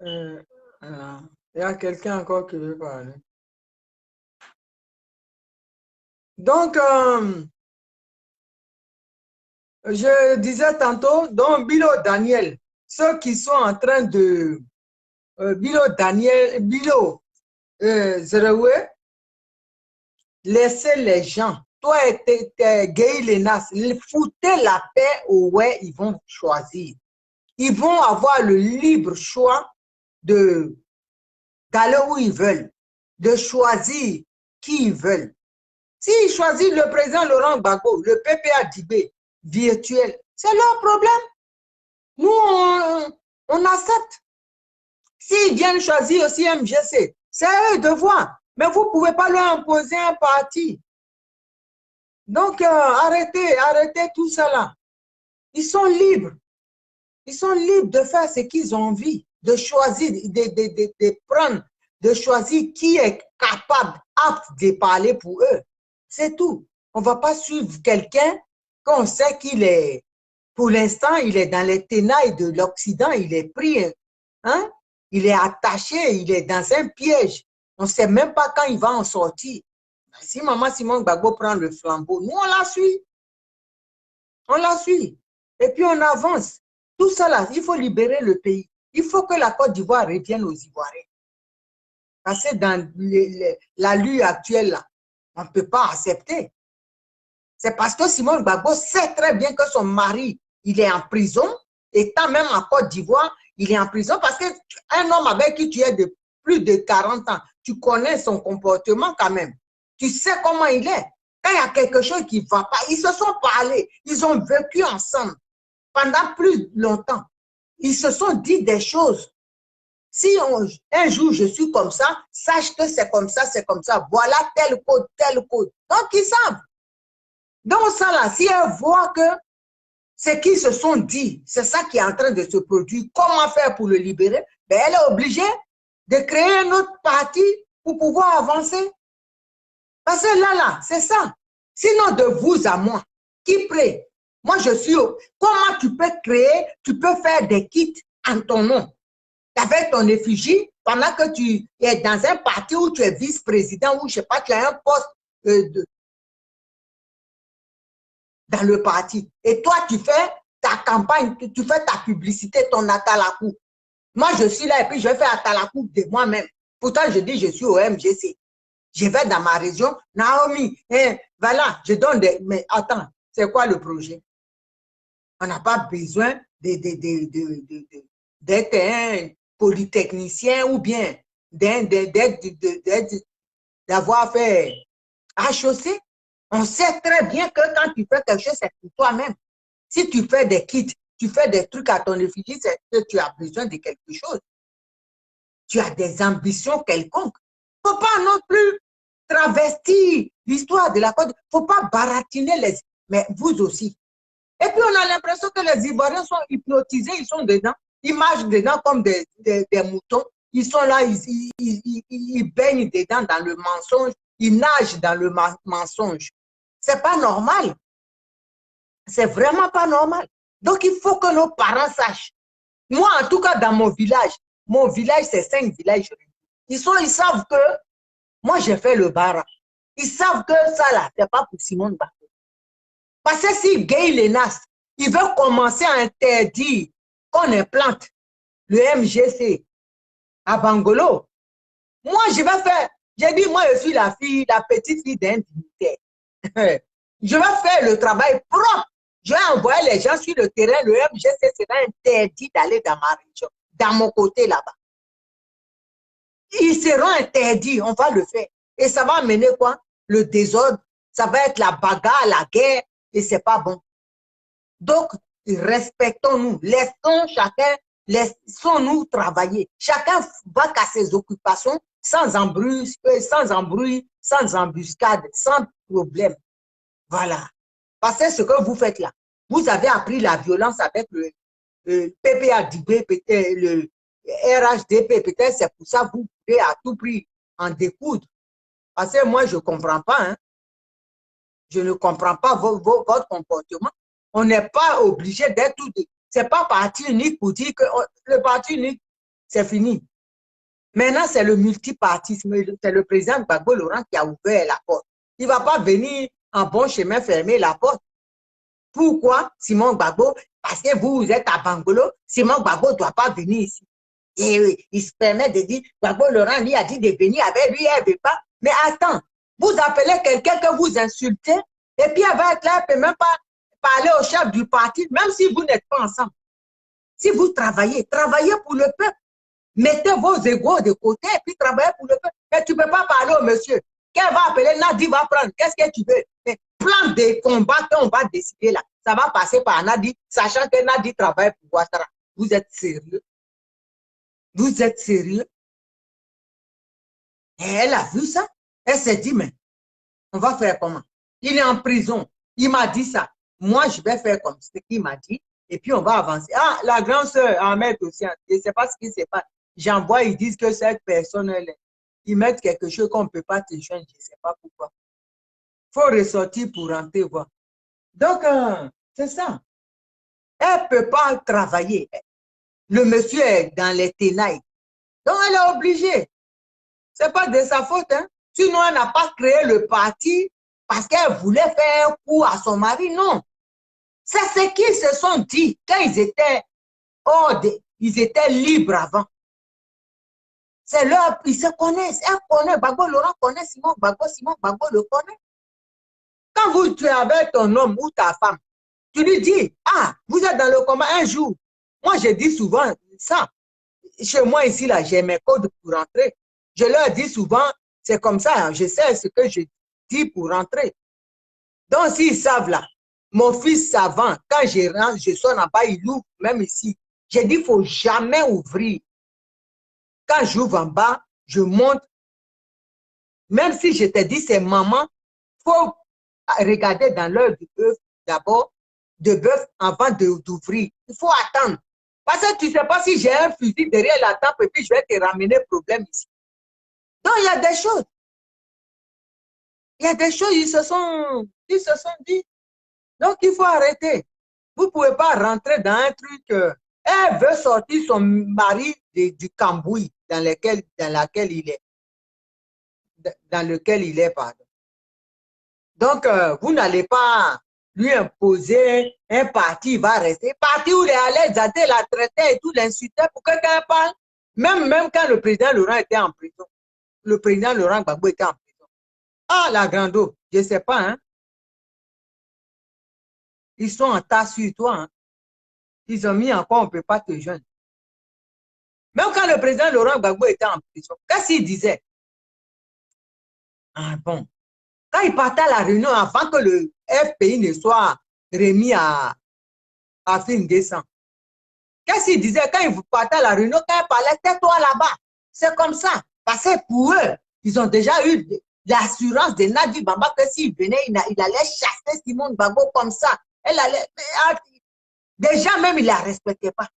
Il y a quelqu'un encore qui veut parler. Donc, je disais tantôt, donc Bilo Daniel, ceux qui sont en train de Bilo Daniel, Bilo Zerewe, laissez les gens. Toi et tes Gay Lenas, foutez la paix où ils vont choisir. Ils vont avoir le libre choix d'aller où ils veulent, de choisir qui ils veulent. S'ils choisissent le président Laurent Gbagbo, le PPA Dibé virtuel, c'est leur problème. Nous, on accepte. S'ils viennent choisir aussi MGC, c'est eux de voir. Mais vous ne pouvez pas leur imposer un parti. Donc, arrêtez tout ça là. Ils sont libres. Ils sont libres de faire ce qu'ils ont envie, de choisir, de prendre, de choisir qui est capable, apte de parler pour eux. C'est tout. On ne va pas suivre quelqu'un qu'on sait qu'il est, pour l'instant, il est dans les ténèbres de l'Occident, il est pris, hein? Il est attaché, il est dans un piège. On ne sait même pas quand il va en sortir. Si Maman Simone Gbagbo prend le flambeau, nous, on la suit. On la suit. Et puis, on avance. Tout ça là, il faut libérer le pays. Il faut que la Côte d'Ivoire revienne aux Ivoiriens. Parce que dans la lutte actuelle, là, on ne peut pas accepter. C'est parce que Simone Gbagbo sait très bien que son mari, il est en prison. Étant même en Côte d'Ivoire, il est en prison parce qu'un homme avec qui tu es de plus de 40 ans, tu connais son comportement quand même. Tu sais comment il est. Quand il y a quelque chose qui ne va pas, ils se sont parlé, ils ont vécu ensemble pendant plus longtemps. Ils se sont dit des choses. Si un jour je suis comme ça, sache que c'est comme ça, c'est comme ça. Voilà tel code, tel code. Donc, ils savent. Donc, ça là, si elles voient que ce qu'ils se sont dit, c'est ça qui est en train de se produire, comment faire pour le libérer, ben, elle est obligée de créer un autre parti pour pouvoir avancer. Parce que là, c'est ça. Sinon, de vous à moi, qui prie? Moi, je suis... Comment tu peux créer, tu peux faire des kits en ton nom, avec ton effigie, pendant que tu es dans un parti où tu es vice-président, ou je ne sais pas, tu as un poste dans le parti. Et toi, tu fais ta campagne, tu fais ta publicité, ton atalakou. Moi, je suis là et puis je fais atalakou de moi-même. Pourtant, je dis, je suis au MGC. Je vais dans ma région. Naomi, voilà, je donne des... Mais attends, c'est quoi le projet? On n'a pas besoin d'être un polytechnicien ou bien d'avoir fait HEC. On sait très bien que quand tu fais quelque chose, c'est pour toi-même. Si tu fais des kits, tu fais des trucs à ton effigie, c'est que tu as besoin de quelque chose. Tu as des ambitions quelconques. Il ne faut pas non plus travestir l'histoire de la Côte. Il ne faut pas baratiner les... Mais vous aussi. Et puis, on a l'impression que les Ivoiriens sont hypnotisés, ils sont dedans. Ils marchent dedans comme des moutons. Ils sont là, ils baignent dedans dans le mensonge. Ils nagent dans le mensonge. C'est pas normal. C'est vraiment pas normal. Donc, il faut que nos parents sachent. Moi, en tout cas, dans mon village, c'est 5 villages. Ils savent que moi, j'ai fait le bara. Ils savent que ça, là, c'est pas pour Simone Gbagbo. Parce que si Gay Lenas, il veut commencer à interdire qu'on implante le MGC à Bangolo, moi, je vais faire, j'ai dit, moi, je suis la petite fille d'un dignitaire. Je vais faire le travail propre. Je vais envoyer les gens sur le terrain. Le MGC sera interdit d'aller dans ma région, dans mon côté là-bas. Ils seront interdits, on va le faire. Et ça va amener quoi? Le désordre, ça va être la bagarre, la guerre, et c'est pas bon. Donc, respectons-nous, laissons chacun Laissons-nous travailler. Chacun va qu'à ses occupations sans embrouille, sans embuscade, sans problème. Voilà. Parce que ce que vous faites là, vous avez appris la violence avec le PPADB, le RHDP, peut-être c'est pour ça que vous pouvez à tout prix en découdre. Parce que moi, je ne comprends pas. Hein. Je ne comprends pas votre comportement. On n'est pas obligé d'être tout. Ce n'est pas parti unique pour dire que le parti unique, c'est fini. Maintenant, c'est le multipartisme. C'est le président Gbagbo Laurent qui a ouvert la porte. Il ne va pas venir en bon chemin fermer la porte. Pourquoi, Simon Gbagbo? Parce que vous êtes à Bangolo, Simon Gbagbo ne doit pas venir ici. Et il se permet de dire, Gbagbo Laurent lui a dit de venir avec lui, elle ne veut pas. Mais attends, vous appelez quelqu'un que vous insultez, et puis elle va être là, elle ne peut même pas parler au chef du parti, même si vous n'êtes pas ensemble. Si vous travaillez, travaillez pour le peuple. Mettez vos égos de côté et puis travaillez pour le peuple. Mais tu ne peux pas parler au monsieur. Qu'elle va appeler, Nadi va prendre. Qu'est-ce que tu veux? Plan de combat qu'on va décider là. Ça va passer par Nadi, sachant que Nadi travaille pour Ouattara. Vous êtes sérieux? Vous êtes sérieux? Et elle a vu ça. Elle s'est dit, mais on va faire comment? Il est en prison. Il m'a dit ça. Moi, je vais faire comme ce qu'il m'a dit. Et puis, on va avancer. Ah, la grande sœur Ahmed aussi. Je ne sais pas ce qui se passe. J'envoie, ils disent que cette personne, ils mettent quelque chose qu'on ne peut pas te joindre. Je ne sais pas pourquoi. Il faut ressortir pour rentrer voir. Donc, c'est ça. Elle ne peut pas travailler. Le monsieur est dans les ténèbres. Donc, elle est obligée. Ce n'est pas de sa faute. Hein? Sinon, elle n'a pas créé le parti parce qu'elle voulait faire un coup à son mari. Non. C'est ce qu'ils se sont dit quand ils étaient libres avant. C'est leur, ils se connaissent. Elle connaît, Gbagbo Laurent connaît Simon Gbagbo le connaît. Quand tu es avec ton homme ou ta femme, tu lui dis, ah, vous êtes dans le combat un jour. Moi, je dis souvent ça. Chez moi, ici, là, j'ai mes codes pour rentrer. Je leur dis souvent, c'est comme ça, hein, je sais ce que je dis pour rentrer. Donc, s'ils savent là, mon fils savant, quand je rentre, je sonne en bas, il ouvre, même ici. J'ai dit, il ne faut jamais ouvrir. Quand j'ouvre en bas, je monte. Même si je te dis, c'est maman, il faut regarder dans l'œil du bœuf d'abord, de bœuf avant d'ouvrir. Il faut attendre. Parce que tu ne sais pas si j'ai un fusil derrière la table et puis je vais te ramener problème ici. Donc, il y a des choses. Il y a des choses, ils se sont dit. Donc, il faut arrêter. Vous ne pouvez pas rentrer dans un truc. Elle veut sortir son mari du cambouis dans lequel il est. Dans lequel il est, pardon. Donc, vous n'allez pas lui imposer un parti, il va rester. Parti où il est allé, Zadé la traitait et tout, l'insultait pour que quelqu'un parle. Même quand le président Laurent était en prison. Le président Laurent Gbagbo était en prison. Ah, la grande eau, je ne sais pas, hein. Ils sont en tas sur toi, hein. Ils ont mis encore, on ne peut pas te joindre. Même quand le président Laurent Gbagbo était en prison, qu'est-ce qu'il disait? Ah bon. Quand il partait à la réunion, avant que le FPI ne soit remis à fin décembre, qu'est-ce qu'il disait quand il partait à la réunion, quand il parlait, tais-toi là-bas. C'est comme ça. Parce que pour eux, ils ont déjà eu l'assurance de Nadi Bamba que s'il venait, il allait chasser Simon Gbagbo comme ça. Elle allait, déjà même, il ne la respectait pas.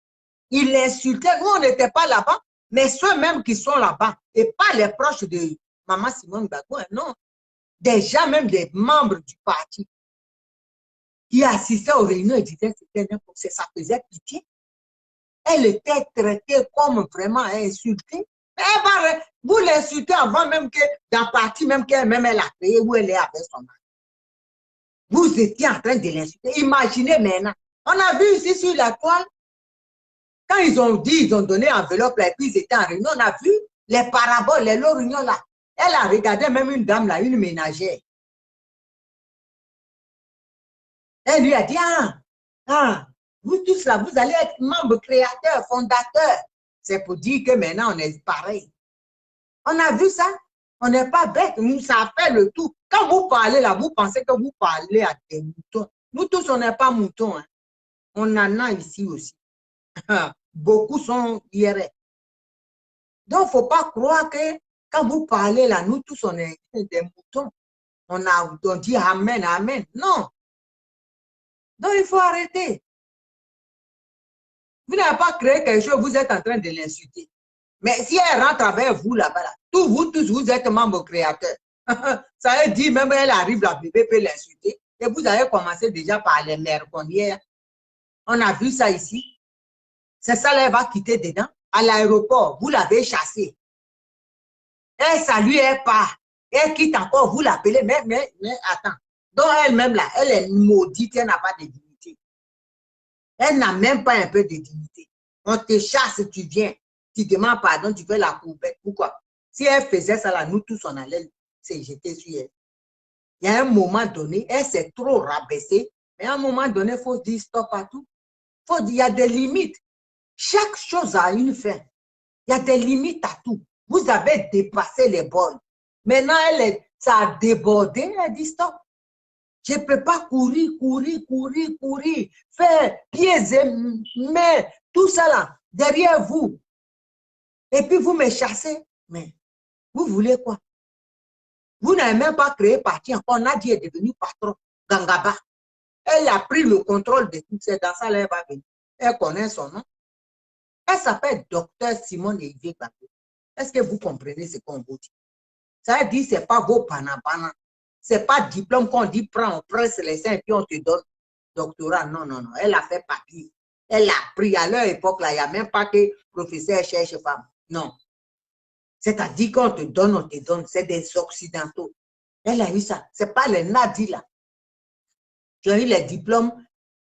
Il l'insultait. Nous, on n'était pas là-bas, mais ceux-mêmes qui sont là-bas, et pas les proches de Maman Simone Gbagbo, non. Déjà même des membres du parti qui assistaient aux réunions et disaient que c'était n'importe quoi, ça faisait pitié. Elle était traitée comme vraiment insultée. Vous l'insultez avant même que dans le parti, même qu'elle-même elle a créé où elle est avec son mari. Vous étiez en train de l'insulter. Imaginez maintenant. On a vu ici sur la toile, quand ils ont dit, ils ont donné enveloppe et puis ils étaient en réunion, on a vu les paraboles, les longues réunions là. Elle a regardé même une dame là, une ménagère. Elle lui a dit, vous tous là, vous allez être membres créateurs, fondateurs. C'est pour dire que maintenant on est pareil. On a vu ça. On n'est pas bête. Ça fait le tout. Quand vous parlez là, vous pensez que vous parlez à des moutons. Nous tous, on n'est pas moutons. Hein. On en a ici aussi. beaucoup sont IRL. Donc, il ne faut pas croire que quand vous parlez là, nous tous, on est des moutons. On dit Amen, Amen. Non. Donc, il faut arrêter. Vous n'avez pas créé quelque chose, vous êtes en train de l'insulter. Mais si elle rentre avec vous là-bas, là, vous tous, vous êtes membre créateur. Ça veut dire, même elle arrive, la bébé peut l'insulter. Et vous avez commencé déjà par les merconnières. On a vu ça ici. C'est ça, là, elle va quitter dedans. À l'aéroport, vous l'avez chassée. Elle salue, elle part. Elle quitte encore, vous l'appelez. Mais attends. Donc elle-même là, elle est maudite, elle n'a pas de dignité. Elle n'a même pas un peu de dignité. On te chasse, tu viens. Tu demandes pardon, tu fais la courbette. Pourquoi? Si elle faisait ça là, nous tous on allait se jeter sur elle. Il y a un moment donné, elle s'est trop rabaissée. Mais à un moment donné, il faut dire stop à tout. Il y a des limites. Chaque chose a une fin. Il y a des limites à tout. Vous avez dépassé les bornes. Maintenant, ça a débordé. Elle dit stop. Je ne peux pas courir, faire pieds et mains, tout ça là, derrière vous. Et puis vous me chassez. Mais vous voulez quoi? Vous n'avez même pas créé parti encore. Nadia est devenue patron. Gangaba. Elle a pris le contrôle de tout. C'est dans ça là, elle va venir. Elle connaît son nom. Elle s'appelle Docteur Simone Yves Gbagbo. Est-ce que vous comprenez ce qu'on vous dit? Ça veut dire que ce n'est pas vos panabana. Ce n'est pas diplôme qu'on dit prends, on presse les seins et puis on te donne doctorat. Non, non, non. Elle a fait papier. Elle a pris à leur époque, là, il n'y a même pas que professeur cherche femme. Non. C'est-à-dire qu'on te donne, on te donne. C'est des occidentaux. Elle a eu ça. Ce n'est pas les nadis là. Qui ont eu les diplômes,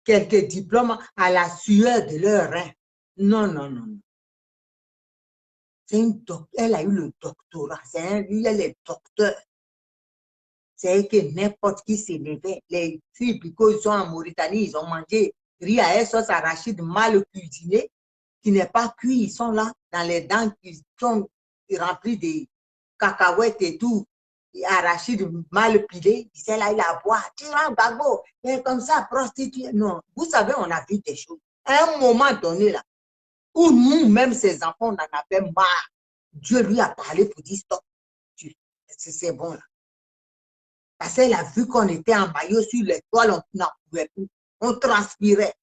quelques diplômes à la sueur de leur rein. Non, non, non, non. Elle a eu le doctorat. Elle est docteur. C'est que n'importe qui s'est levé. Les filles, ils sont en Mauritanie, ils ont mangé riz à la sauce arachide mal cuisiné, qui n'est pas cuit. Ils sont là, dans les dents qui sont remplis de cacahuètes et tout, et arachide mal pilé. Ils sont là, il a boire. Tu vois, Gbagbo, et comme ça, prostituée. Non, vous savez, on a vu des choses. À un moment donné, là, où nous, même ces enfants, on en avait marre. Dieu lui a parlé pour dire stop. C'est bon, là. Parce qu'elle a vu qu'on était en maillot sur les toiles, on n'en pouvait plus. On transpirait.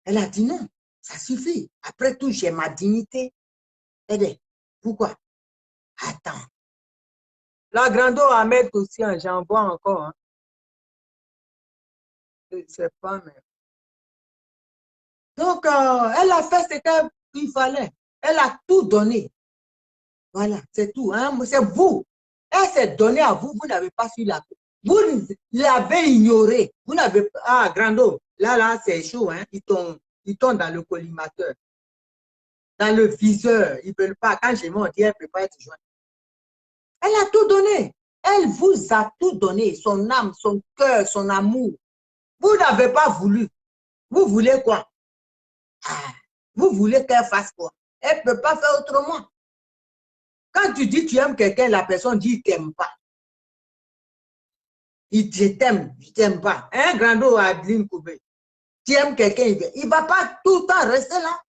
Elle a dit non, ça suffit. Après tout, j'ai ma dignité. Elle dit, pourquoi? Attends. La grando à mettre aussi, j'en vois encore. Hein. Je ne sais pas, mais... Donc, elle a fait ce qu'il fallait. Elle a tout donné. Voilà, c'est tout. Hein? C'est vous. Elle s'est donnée à vous, vous n'avez pas su la... Vous l'avez ignoré. Vous n'avez pas... Ah, Grando, là, c'est chaud. Hein? Ils tombent dans le collimateur. Dans le viseur. Ils ne veulent pas. Quand j'ai mon dit, elle ne peut pas être jointe. Elle a tout donné. Elle vous a tout donné. Son âme, son cœur, son amour. Vous n'avez pas voulu. Vous voulez quoi? Ah, vous voulez qu'elle fasse quoi? Elle ne peut pas faire autrement. Quand tu dis que tu aimes quelqu'un, la personne dit « t'aime pas ». Je t'aime, je t'aime pas. Un Grando à Adeline Koubé. Tu aimes quelqu'un, il ne va pas tout le temps rester là.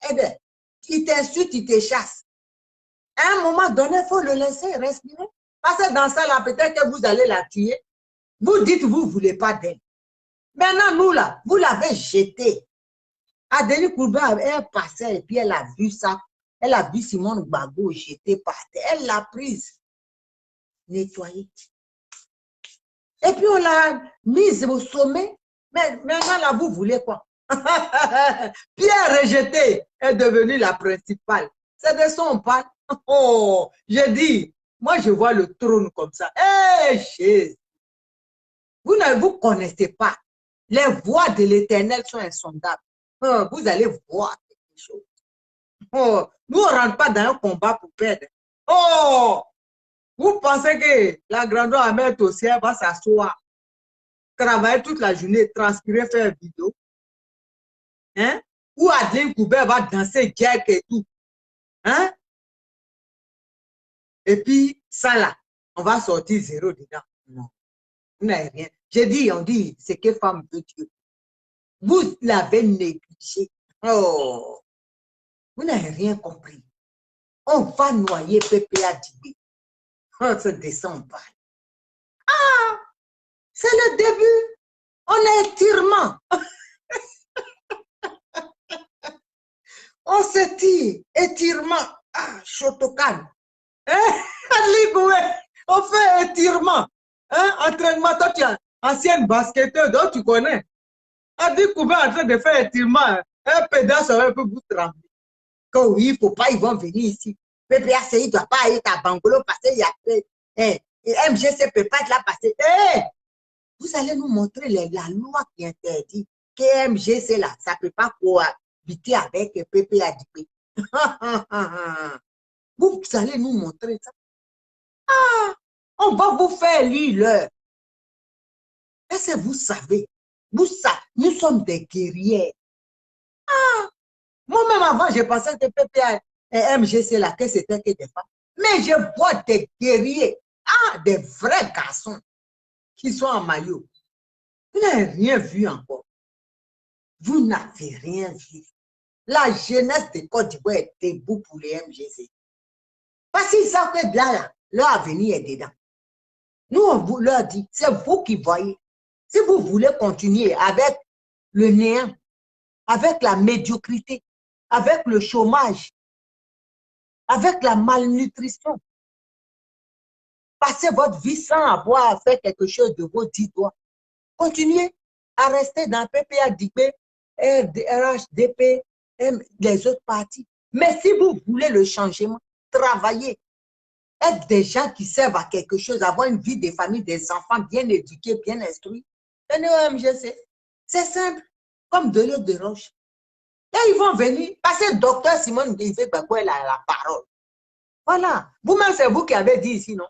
Il t'insulte, il te chasse. À un moment donné, il faut le laisser respirer. Parce que dans ça, là, peut-être que vous allez la tuer. Vous dites, vous ne voulez pas d'elle. Maintenant, nous, là, vous l'avez jetée. Adeline Koubé, elle passait et puis elle a vu ça. Elle a vu Simone Gbagbo jeter par terre. Elle l'a prise. Nettoyée. Et puis on l'a mise au sommet. Mais maintenant, là, vous voulez quoi? Pierre rejeté est devenue la principale. C'est de son parle. Oh, je dis, moi je vois le trône comme ça. Eh, Jésus. Vous ne vous connaissez pas. Les voies de l'Éternel sont insondables. Oh, vous allez voir quelque chose. Oh, nous, on ne rentre pas dans un combat pour perdre. Oh, vous pensez que la grandeur à mettre au ciel va s'asseoir, travailler toute la journée, transpirer, faire une vidéo? Hein? Ou Adeline Koubé va danser Jack et tout? Hein? Et puis, ça là, on va sortir zéro dedans. Non, vous n'avez rien. J'ai dit, on dit, c'est que femme veut Dieu. Vous l'avez négligé. Oh, Vous n'avez rien compris. On va noyer PPA Dibé. On se descend pas. Ah, c'est le début. On a étirement. On se tire. Étirement. Ah, Shotokan. Hein? On fait étirement. Hein? Entraînement. Toi, tu es ancienne basketteur, donc tu connais. On dit qu'on va en train de faire étirement. Un pédale sur un peu vous trembler. Quand oui, il ne faut pas, ils vont venir ici. PPAC, il ne doit pas aller à Bangolo parce qu'il y a MGC ne peut pas être là parce que vous allez nous montrer la loi qui interdit que MGC là, ça ne peut pas cohabiter avec PPADP. Vous allez nous montrer ça. Ah, on va vous faire lire. Est-ce que vous savez? Nous sommes des guerriers. Ah, moi-même avant, je pensais que PPA et MGC là, que c'était que des femmes. Mais je vois des guerriers, des vrais garçons qui sont en maillot. Vous n'avez rien vu encore. Vous n'avez rien vu. La jeunesse de Côte d'Ivoire est debout pour les MGC. Parce qu'ils savent que là, leur avenir est dedans. Nous, on vous leur dit, c'est vous qui voyez. Si vous voulez continuer avec le néant, avec la médiocrité, avec le chômage, avec la malnutrition, passez votre vie sans avoir fait quelque chose de vos 10 doigts. Continuez à rester dans PPADP, RHDP, les autres partis. Mais si vous voulez le changement, travaillez. Être des gens qui servent à quelque chose, avoir une vie de famille, des enfants bien éduqués, bien instruits. Venez au MGC. C'est simple, comme de l'eau de roche. Et ils vont venir, parce que docteur Simone Guévé Gbagbo, elle a la parole. Voilà. Vous-même, c'est vous qui avez dit ici, non?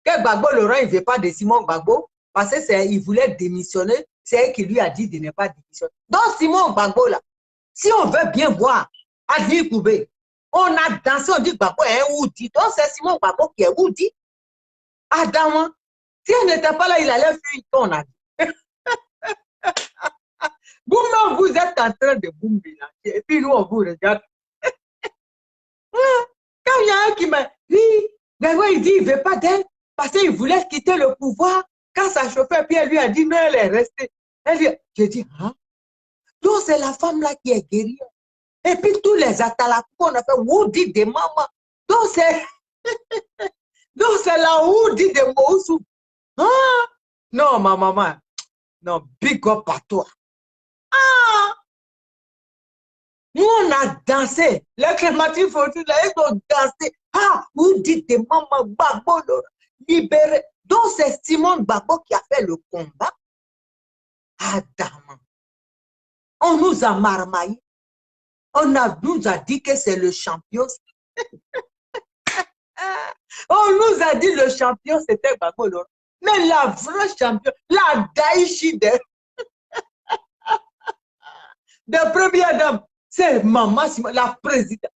Que Gbagbo Laurent, il ne veut pas de Simon Gbagbo, parce qu'il voulait démissionner, c'est elle qui lui a dit de ne pas démissionner. Donc, Simon Gbagbo, là, si on veut bien voir, Adli Koubé, on a dansé, on dit Gbagbo est un Oudi. Donc, c'est Simon Gbagbo qui est Oudi. Adam, si on n'était pas là, il allait fuir ton avis. Vous-même, vous êtes en train de vous mélanger. Et puis, nous, on vous regarde. Quand il y a un qui m'a dit, Gbagbo, il dit, il ne veut pas d'elle, parce qu'il voulait quitter le pouvoir. Quand sa chauffeur, puis elle lui a dit, non, elle est restée. J'ai dit, hein? Donc, c'est la femme là qui est guerrière. Et puis, tous les atalapos, on a fait Woody de maman. Donc, c'est la Woody de Moussou. Hein? Non, ma maman. Non, big up à toi. Ah! Nous, on a dansé. Les clémentines Fortune, là, ils ont dansé. Ah, Woody de maman, Gbagbo, libéré. Donc, c'est Simon Gbagbo qui a fait le combat. Adam. On nous a marmaillé. On nous a dit que c'est le champion. On nous a dit le champion, c'était Gbagbo Laurent. Mais la vraie champion, la Daïchi de première dame, c'est Maman Simone, la présidente.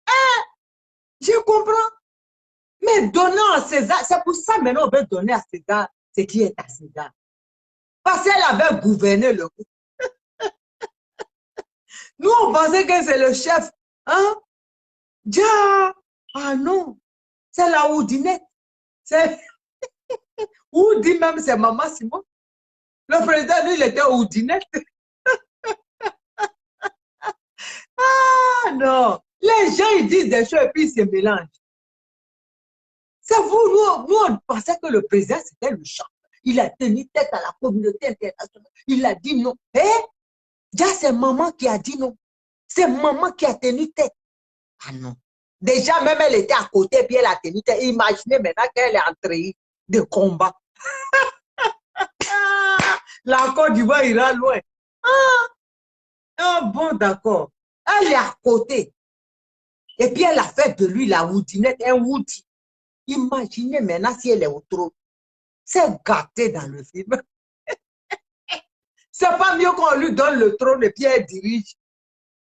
Je comprends. Mais donnant à César, c'est pour ça maintenant on veut donner à César ce qui est à César. Parce qu'elle avait gouverné le groupe. Nous, on pensait que c'est le chef. Hein? Ah non, c'est la Oudinette. C'est Oudi même, c'est Maman Simone. Le président, lui, il était Oudinette. Ah non, les gens, ils disent des choses et puis ils se mélangent. C'est vous, nous, on pensait que le président, c'était le champ. Il a tenu tête à la communauté internationale. Il a dit non. Déjà, c'est maman qui a dit non. C'est maman qui a tenu tête. Ah non. Déjà, même elle était à côté, puis elle a tenu tête. Imaginez maintenant qu'elle est en train de combat. La Côte d'Ivoire ira loin. Bon, d'accord. Elle est à côté. Et puis, elle a fait de lui la Woodinette, un Woody. Imaginez maintenant si elle est au trône. C'est gâté dans le film. C'est pas mieux qu'on lui donne le trône et puis elle dirige.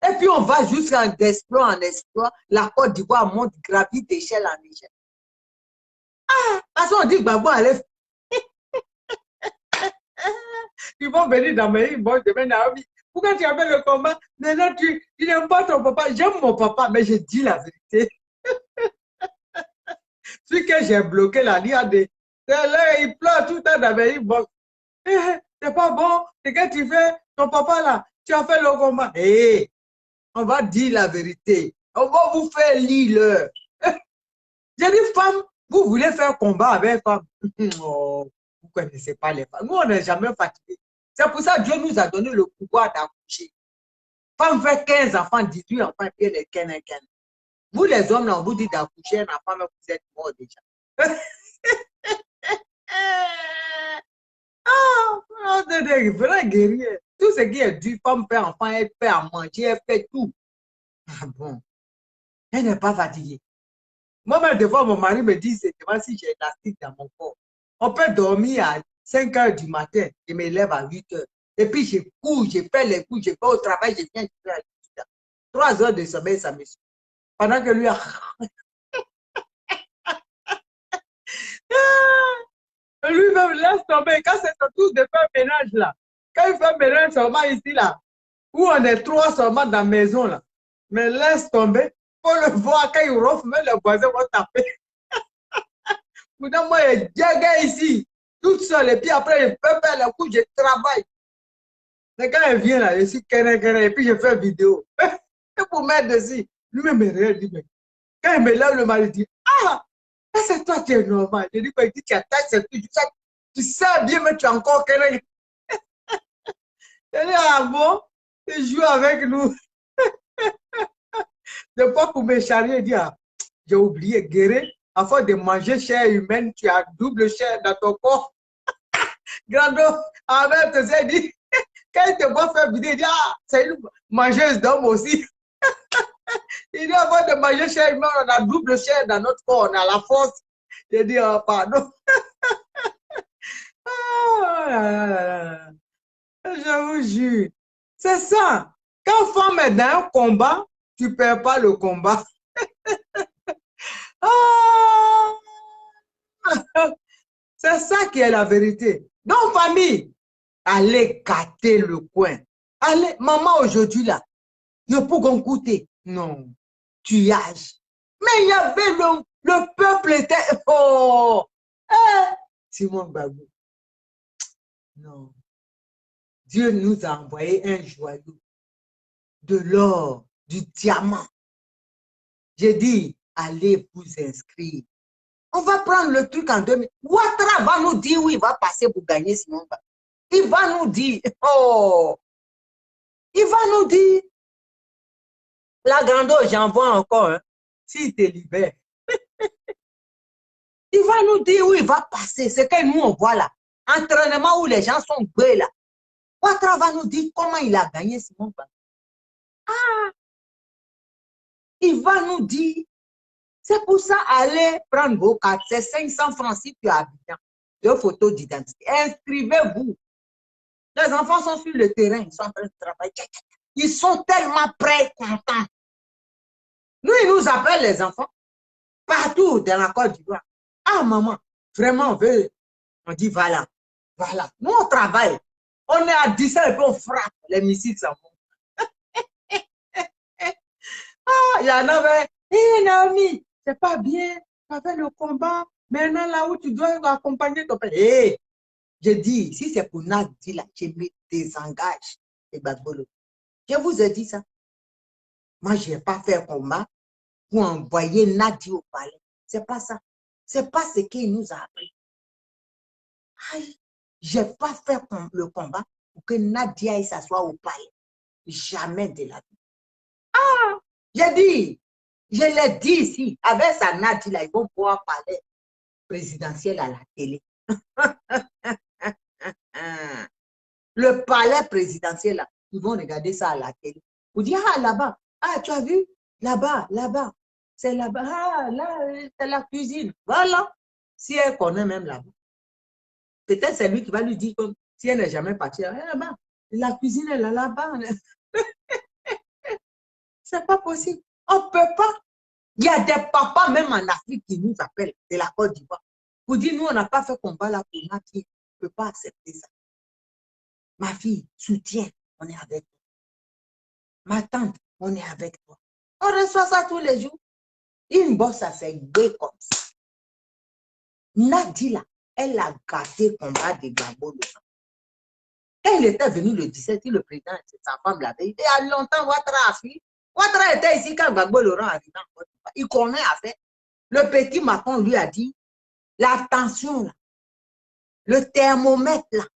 Et puis, on va jusqu'en exploit en exploit. La Côte d'Ivoire monte, gravit d'échelle en échelle. Parce qu'on dit que Gbagbo allait. Ils vont venir dans mes îles, bon, demain, Pourquoi tu as fait le combat? Maintenant, tu n'aimes pas ton papa. J'aime mon papa, mais je dis la vérité. Celui que j'ai bloqué là, il a des... Là, il pleure tout le temps dans mes inbox. C'est pas bon. C'est que tu fais, ton papa là, tu as fait le combat. Hé, on va dire la vérité. On va vous faire lire. J'ai dit, femme, vous voulez faire combat avec femme. Oh, vous ne connaissez pas les femmes. Nous, on n'est jamais fatigués. C'est pour ça que Dieu nous a donné le pouvoir d'accoucher. Femme fait 15 enfants, 18 enfants, et puis les ken. Vous, les hommes, là, on vous dit d'accoucher un enfant, mais vous êtes morts déjà. On est des vrais guerriers. Tout ce qui est dû, femme fait enfant, elle fait à manger, elle fait tout. Ah bon, elle n'est pas fatiguée. Moi-même, des fois, mon mari me dit, c'est si j'ai élastique dans mon corps. On peut dormir à 5 heures du matin, je me lève à 8 heures. Et puis, je cours, je fais les coups, je vais au travail, je viens, je fais à 8 heures. 3 heures de sommeil, ça me suit. Pendant que lui, lui-même laisse tomber. Quand c'est son tour de faire ménage, là, quand il fait ménage seulement ici, là, où on est 3 seulement dans la maison, là, mais laisse tomber. Faut le voir, quand il ronfle, même les voisins vont taper. Pourtant, moi, je digue ici, toute seule, et puis après, je peux faire le coup, je travaille. Mais quand elle vient là, je suis et puis je fais vidéo. Et pour mettre dessus, lui-même, il dit, mais quand il me lève le mari, il dit, ah, c'est toi qui es normal. Je dis, il dit, tu attaques, c'est tout. Tu sais bien, mais tu es encore Je dis, ah bon, il joue avec nous. De pas pour me charrier, il dit, ah, j'ai oublié, guérir. À force de manger chair humaine, tu as double chair dans ton corps. Grando, avec te s'est dit, quand il te voit faire vidéo, il dit, ah, c'est une mangeuse d'homme aussi. Il dit, avant de manger chair humaine, on a double chair dans notre corps, on a la force. Je dis, oh, pardon. Oh, je vous jure. C'est ça. Quand femme est dans un combat, tu ne perds pas le combat. Ah! C'est ça qui est la vérité. Donc, famille, allez gâter le coin. Allez, maman, aujourd'hui, là, il faut qu'on goûte. Non, tu âges. Mais il y avait le peuple était... Oh! Simon Babou. Non. Dieu nous a envoyé un joyau, de l'or, du diamant. J'ai dit, allez vous inscrire. On va prendre le truc en 2000. Ouattara va nous dire où il va passer pour gagner Simon Babou. Il va nous dire, oh, il va nous dire, la grandeur, j'envoie encore, hein, s'il te libère. Il va nous dire où il va passer. C'est que nous, on voit là. Entraînement où les gens sont gueux là. Ouattara va nous dire comment il a gagné Simon Babou. Ah, il va nous dire. C'est pour ça, allez prendre vos cartes. C'est 500 francs si tu as Abidjan. 2 photos d'identité. Inscrivez-vous. Les enfants sont sur le terrain. Ils sont en train de travailler. Ils sont tellement prêts, contents. Nous, ils nous appellent les enfants. Partout dans la Côte d'Ivoire. Ah, maman, vraiment, on veut. On dit, voilà. Voilà. Nous, on travaille. On est à 17 et puis on frappe. Les missiles s'en vont. Ah, il y en avait. Hé, Naomi, c'est pas bien. Tu as fait le combat. Maintenant, là où tu dois accompagner ton père. Hé, je dis, si c'est pour Nadi, là, je me désengage. Je vous ai dit ça. Moi, je n'ai pas fait combat pour envoyer Nadi au palais. C'est pas ça. C'est pas ce qu'il nous a appris. Aïe, je n'ai pas fait le combat pour que Nadia aille s'asseoir au palais. Jamais de la vie. Ah, j'ai dit, je l'ai dit ici, avec sa Nadia, là, ils vont pouvoir parler présidentiel à la télé. Le palais présidentiel, là, ils vont regarder ça à la télé. Vous dites, ah, là-bas, ah, tu as vu? Là-bas, là-bas, c'est là-bas, ah, là, c'est la cuisine. Voilà. Si elle connaît même là-bas. Peut-être c'est lui qui va lui dire, comme, si elle n'est jamais partie, là-bas, la cuisine est là-bas. C'est pas possible. On ne peut pas. Il y a des papas, même en Afrique, qui nous appellent de la Côte d'Ivoire. Pour dire, nous, on n'a pas fait combat là pour ma fille. On ne peut pas accepter ça. Ma fille, soutien, on est avec toi. Ma tante, on est avec toi. On reçoit ça tous les jours. Une bosse à ses gueules comme ça. Nadila, elle a gâté le combat de Gbagbo. Quand il était venu le 17, le président, sa femme l'avait dit, il y a longtemps, Ouattara a fui. Ouattara était ici quand Gbagbo Laurent arrivait en Côte d'Ivoire. Il connaît à faire. Le petit Macron lui a dit, la tension, là, le thermomètre, là,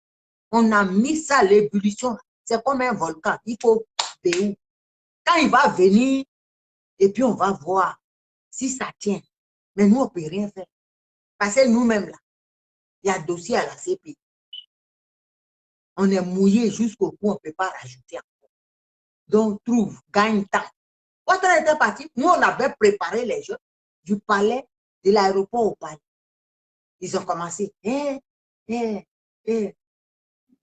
on a mis ça à l'ébullition. C'est comme un volcan. Il faut payer. Quand il va venir, et puis on va voir si ça tient. Mais nous, on ne peut rien faire. Parce que nous-mêmes, là, il y a dossier à la CPI. On est mouillé jusqu'au cou, on ne peut pas rajouter encore. Donc, trouve, gagne temps. Quand on était parti, nous, on avait préparé les jeux du palais, de l'aéroport au palais. Ils ont commencé.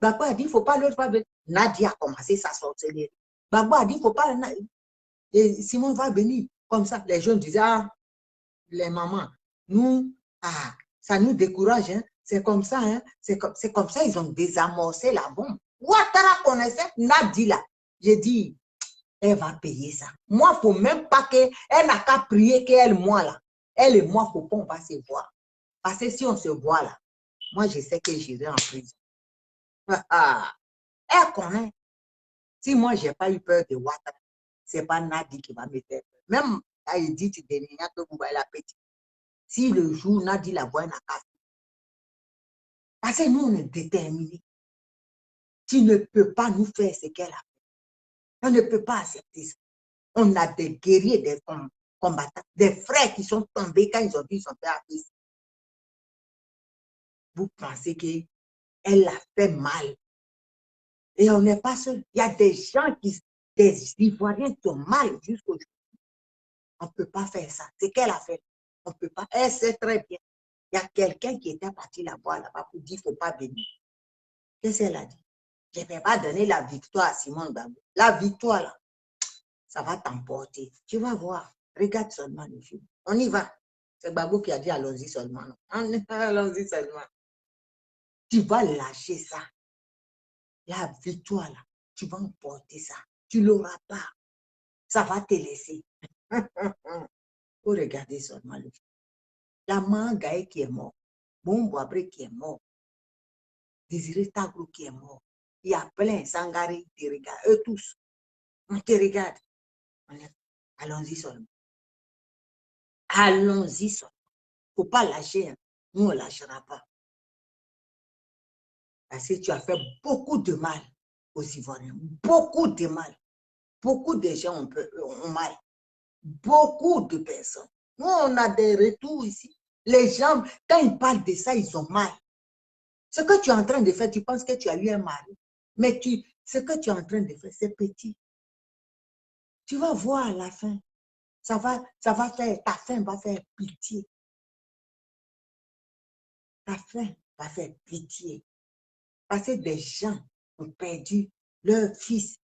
Gbagbo a dit, il ne faut pas l'autre fois. Nadia a commencé sa sorcellerie. Gbagbo a dit, il ne faut pas. Et Simon va venir. Comme ça, les jeunes disaient, ah, les mamans, nous, ah, ça nous décourage. Hein. C'est comme ça. Hein. C'est comme ça, ils ont désamorcé la bombe. Ouattara connaissait Nadia. J'ai dit, elle va payer ça. Moi, il ne faut même pas qu'elle n'a qu'à prier qu'elle, moi, là. Elle et moi, il ne faut pas, on va se voir. Parce que si on se voit, là, moi, je sais que j'irai en prison. Elle connaît. Si moi, je n'ai pas eu peur de Ouattara, ce n'est pas Nadi qui va me faire peur. Même à Edith Denia, que vous voyez la petite. Si le jour Nadi la voit, n'a pas fait. Parce que nous, on est déterminés. Tu ne peux pas nous faire ce qu'elle a fait. On ne peut pas accepter ça. On a des guerriers, des combattants, des frères qui sont tombés quand ils ont dit qu'ils sont faits. Vous pensez qu'elle a fait mal. Et on n'est pas seul. Il y a des gens des Ivoiriens qui ont mal jusqu'aujourd'hui. On ne peut pas faire ça. C'est qu'elle a fait. On ne peut pas. Elle sait très bien. Il y a quelqu'un qui était parti là-bas pour dire qu'il ne faut pas venir. Qu'est-ce qu'elle a dit? Je ne vais pas donner la victoire à Simone Gbagbo. La victoire, là, ça va t'emporter. Tu vas voir. Regarde seulement le film. On y va. C'est Gbagbo qui a dit allons-y seulement. Allons-y seulement. Tu vas lâcher ça. La victoire, là, tu vas emporter ça. Tu ne l'auras pas. Ça va te laisser. Faut regarder seulement le film. La Mangaï qui est mort. Bombo Abré qui est mort. Désiré Tagro qui est mort. Il y a plein. Sangari, ils te regardent. Eux tous. On te regarde. Allons-y seulement. Allons-y seulement. Il ne faut pas lâcher. Hein. Nous, on ne lâchera pas. Parce que tu as fait beaucoup de mal aux Ivoiriens. Beaucoup de mal. Beaucoup de gens ont mal. Beaucoup de personnes. Nous, on a des retours ici. Les gens, quand ils parlent de ça, ils ont mal. Ce que tu es en train de faire, tu penses que tu as eu un mari. Mais ce que tu es en train de faire, c'est petit. Tu vas voir à la fin. Ça va faire, ta fin va faire pitié. Ta fin va faire pitié. Parce que des gens ont perdu leur fils.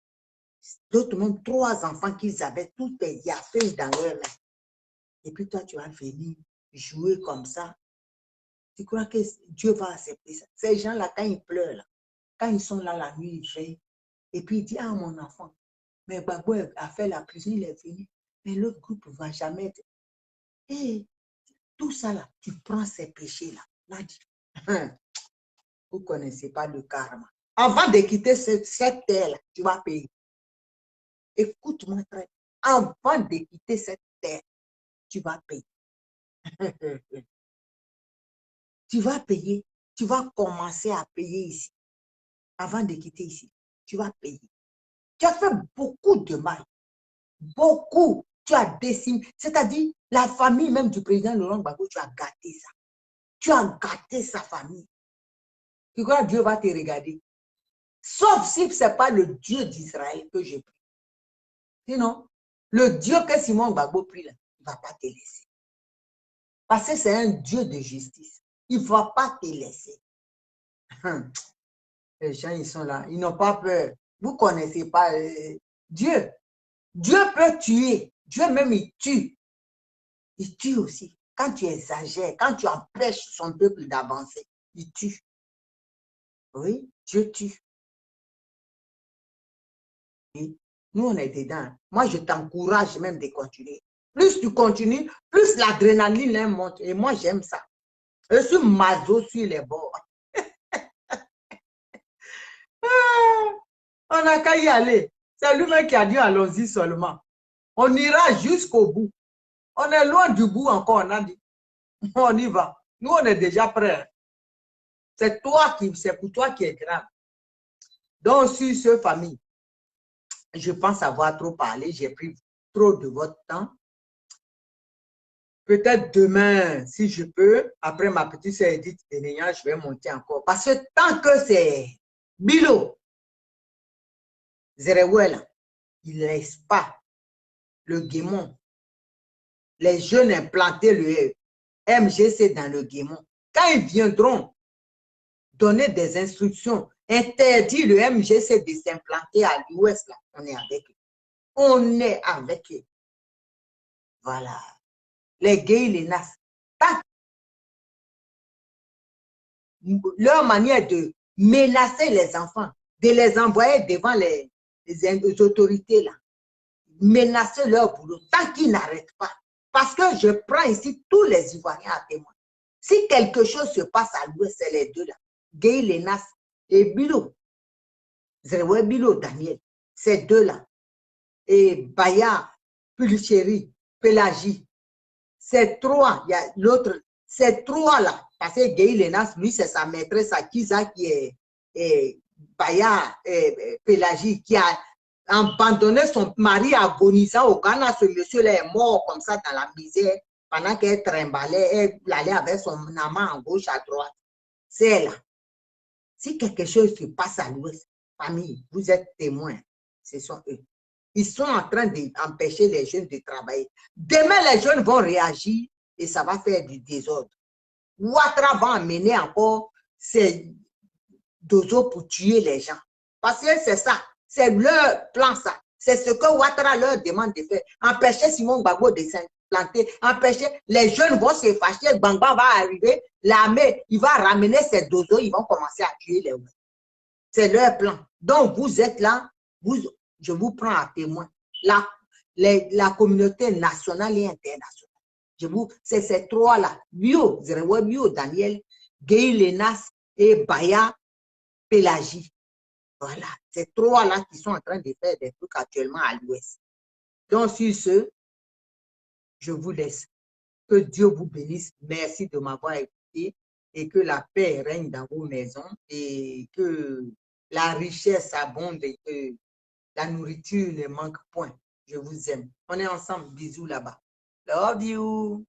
D'autres même 3 enfants qu'ils avaient, tous des yafés dans leur main. Et puis toi, tu vas venir jouer comme ça. Tu crois que Dieu va accepter ça? Ces gens-là, quand ils pleurent, là, quand ils sont là la nuit, ils veillent. Et puis ils disent, ah mon enfant, mais Gbagbo a fait la prison, il est venu. Mais l'autre groupe ne va jamais être. Et tout ça là, tu prends ces péchés-là. Là, vous ne connaissez pas le karma. Avant de quitter cette terre-là, tu vas payer. Écoute-moi très. Avant de quitter cette terre, tu vas payer. Tu vas payer. Tu vas commencer à payer ici. Avant de quitter ici, tu vas payer. Tu as fait beaucoup de mal. Beaucoup. Tu as décimé. C'est-à-dire, la famille même du président Laurent Gbagbo, tu as gâté ça. Tu as gâté sa famille. Tu crois que Dieu va te regarder? Sauf si ce n'est pas le Dieu d'Israël que je prie. Sinon, le Dieu que Simon Gbagbo prie, là, il ne va pas te laisser. Parce que c'est un Dieu de justice. Il ne va pas te laisser. Les gens, ils sont là. Ils n'ont pas peur. Vous ne connaissez pas Dieu. Dieu peut tuer. Dieu même, il tue. Il tue aussi. Quand tu exagères, quand tu empêches son peuple d'avancer, il tue. Oui, Dieu tue. Oui. Nous, on est dedans. Moi, je t'encourage même de continuer. Plus tu continues, plus l'adrénaline monte. Et moi, j'aime ça. Je suis maso sur les bords. On n'a qu'à y aller. C'est lui-même qui a dit allons-y seulement. On ira jusqu'au bout. On est loin du bout encore, on a dit. On y va. Nous, on est déjà prêts. C'est pour toi qui est grave. Donc, sur ce famille, je pense avoir trop parlé. J'ai pris trop de votre temps. Peut-être demain, si je peux, après ma petite sœur Edith Bénéan, je vais monter encore. Parce que tant que c'est Bilo, Zerewela, il ne laisse pas le Guémon, les jeunes implanter le MGC dans le Guémon. Quand ils viendront donner des instructions, interdire le MGC de s'implanter à l'ouest, là, on est avec eux. On est avec eux. Voilà. Les gays, les nas. Leur manière de menacer les enfants, de les envoyer devant les autorités, là, menacer leur boulot, tant qu'ils n'arrêtent pas. Parce que je prends ici tous les Ivoiriens à témoin. Si quelque chose se passe à l'ouest, c'est les deux là. Gay Lenas et Bilo. Zrewe Bilo, Daniel. Ces deux-là. Et Baya, Pulchéry, Pélagie. Ces trois, il y a l'autre. Ces trois-là. Parce que Gay Lenas, lui, c'est sa maîtresse Akiza qui est Baya, Pélagie, qui a abandonné son mari agonisant au Ghana. Ce monsieur-là est mort comme ça dans la misère pendant qu'elle trimballait, elle allait avec son amant en gauche à droite. C'est là. Si quelque chose se passe à l'ouest, famille, vous êtes témoins, ce sont eux. Ils sont en train d'empêcher les jeunes de travailler. Demain, les jeunes vont réagir et ça va faire du désordre. Ouattara va amener encore ses dozos pour tuer les gens. Parce que c'est ça. C'est leur plan, ça. C'est ce que Ouattara leur demande de faire. Empêcher Simon Gbagbo de s'implanter. Empêcher, les jeunes vont se fâcher. Gbagbo va arriver. L'armée, il va ramener ses dozos. Ils vont commencer à tuer les gens. C'est leur plan. Donc, vous êtes là. Je vous prends à témoin. La communauté nationale et internationale. C'est ces trois-là. Bio, Zerewe Bio, Daniel, Gay Lenas et Baya Pélagie. Voilà, ces trois-là qui sont en train de faire des trucs actuellement à l'ouest. Donc, sur ce, je vous laisse. Que Dieu vous bénisse. Merci de m'avoir écouté et que la paix règne dans vos maisons et que la richesse abonde et que la nourriture ne manque point. Je vous aime. On est ensemble. Bisous là-bas. Love you.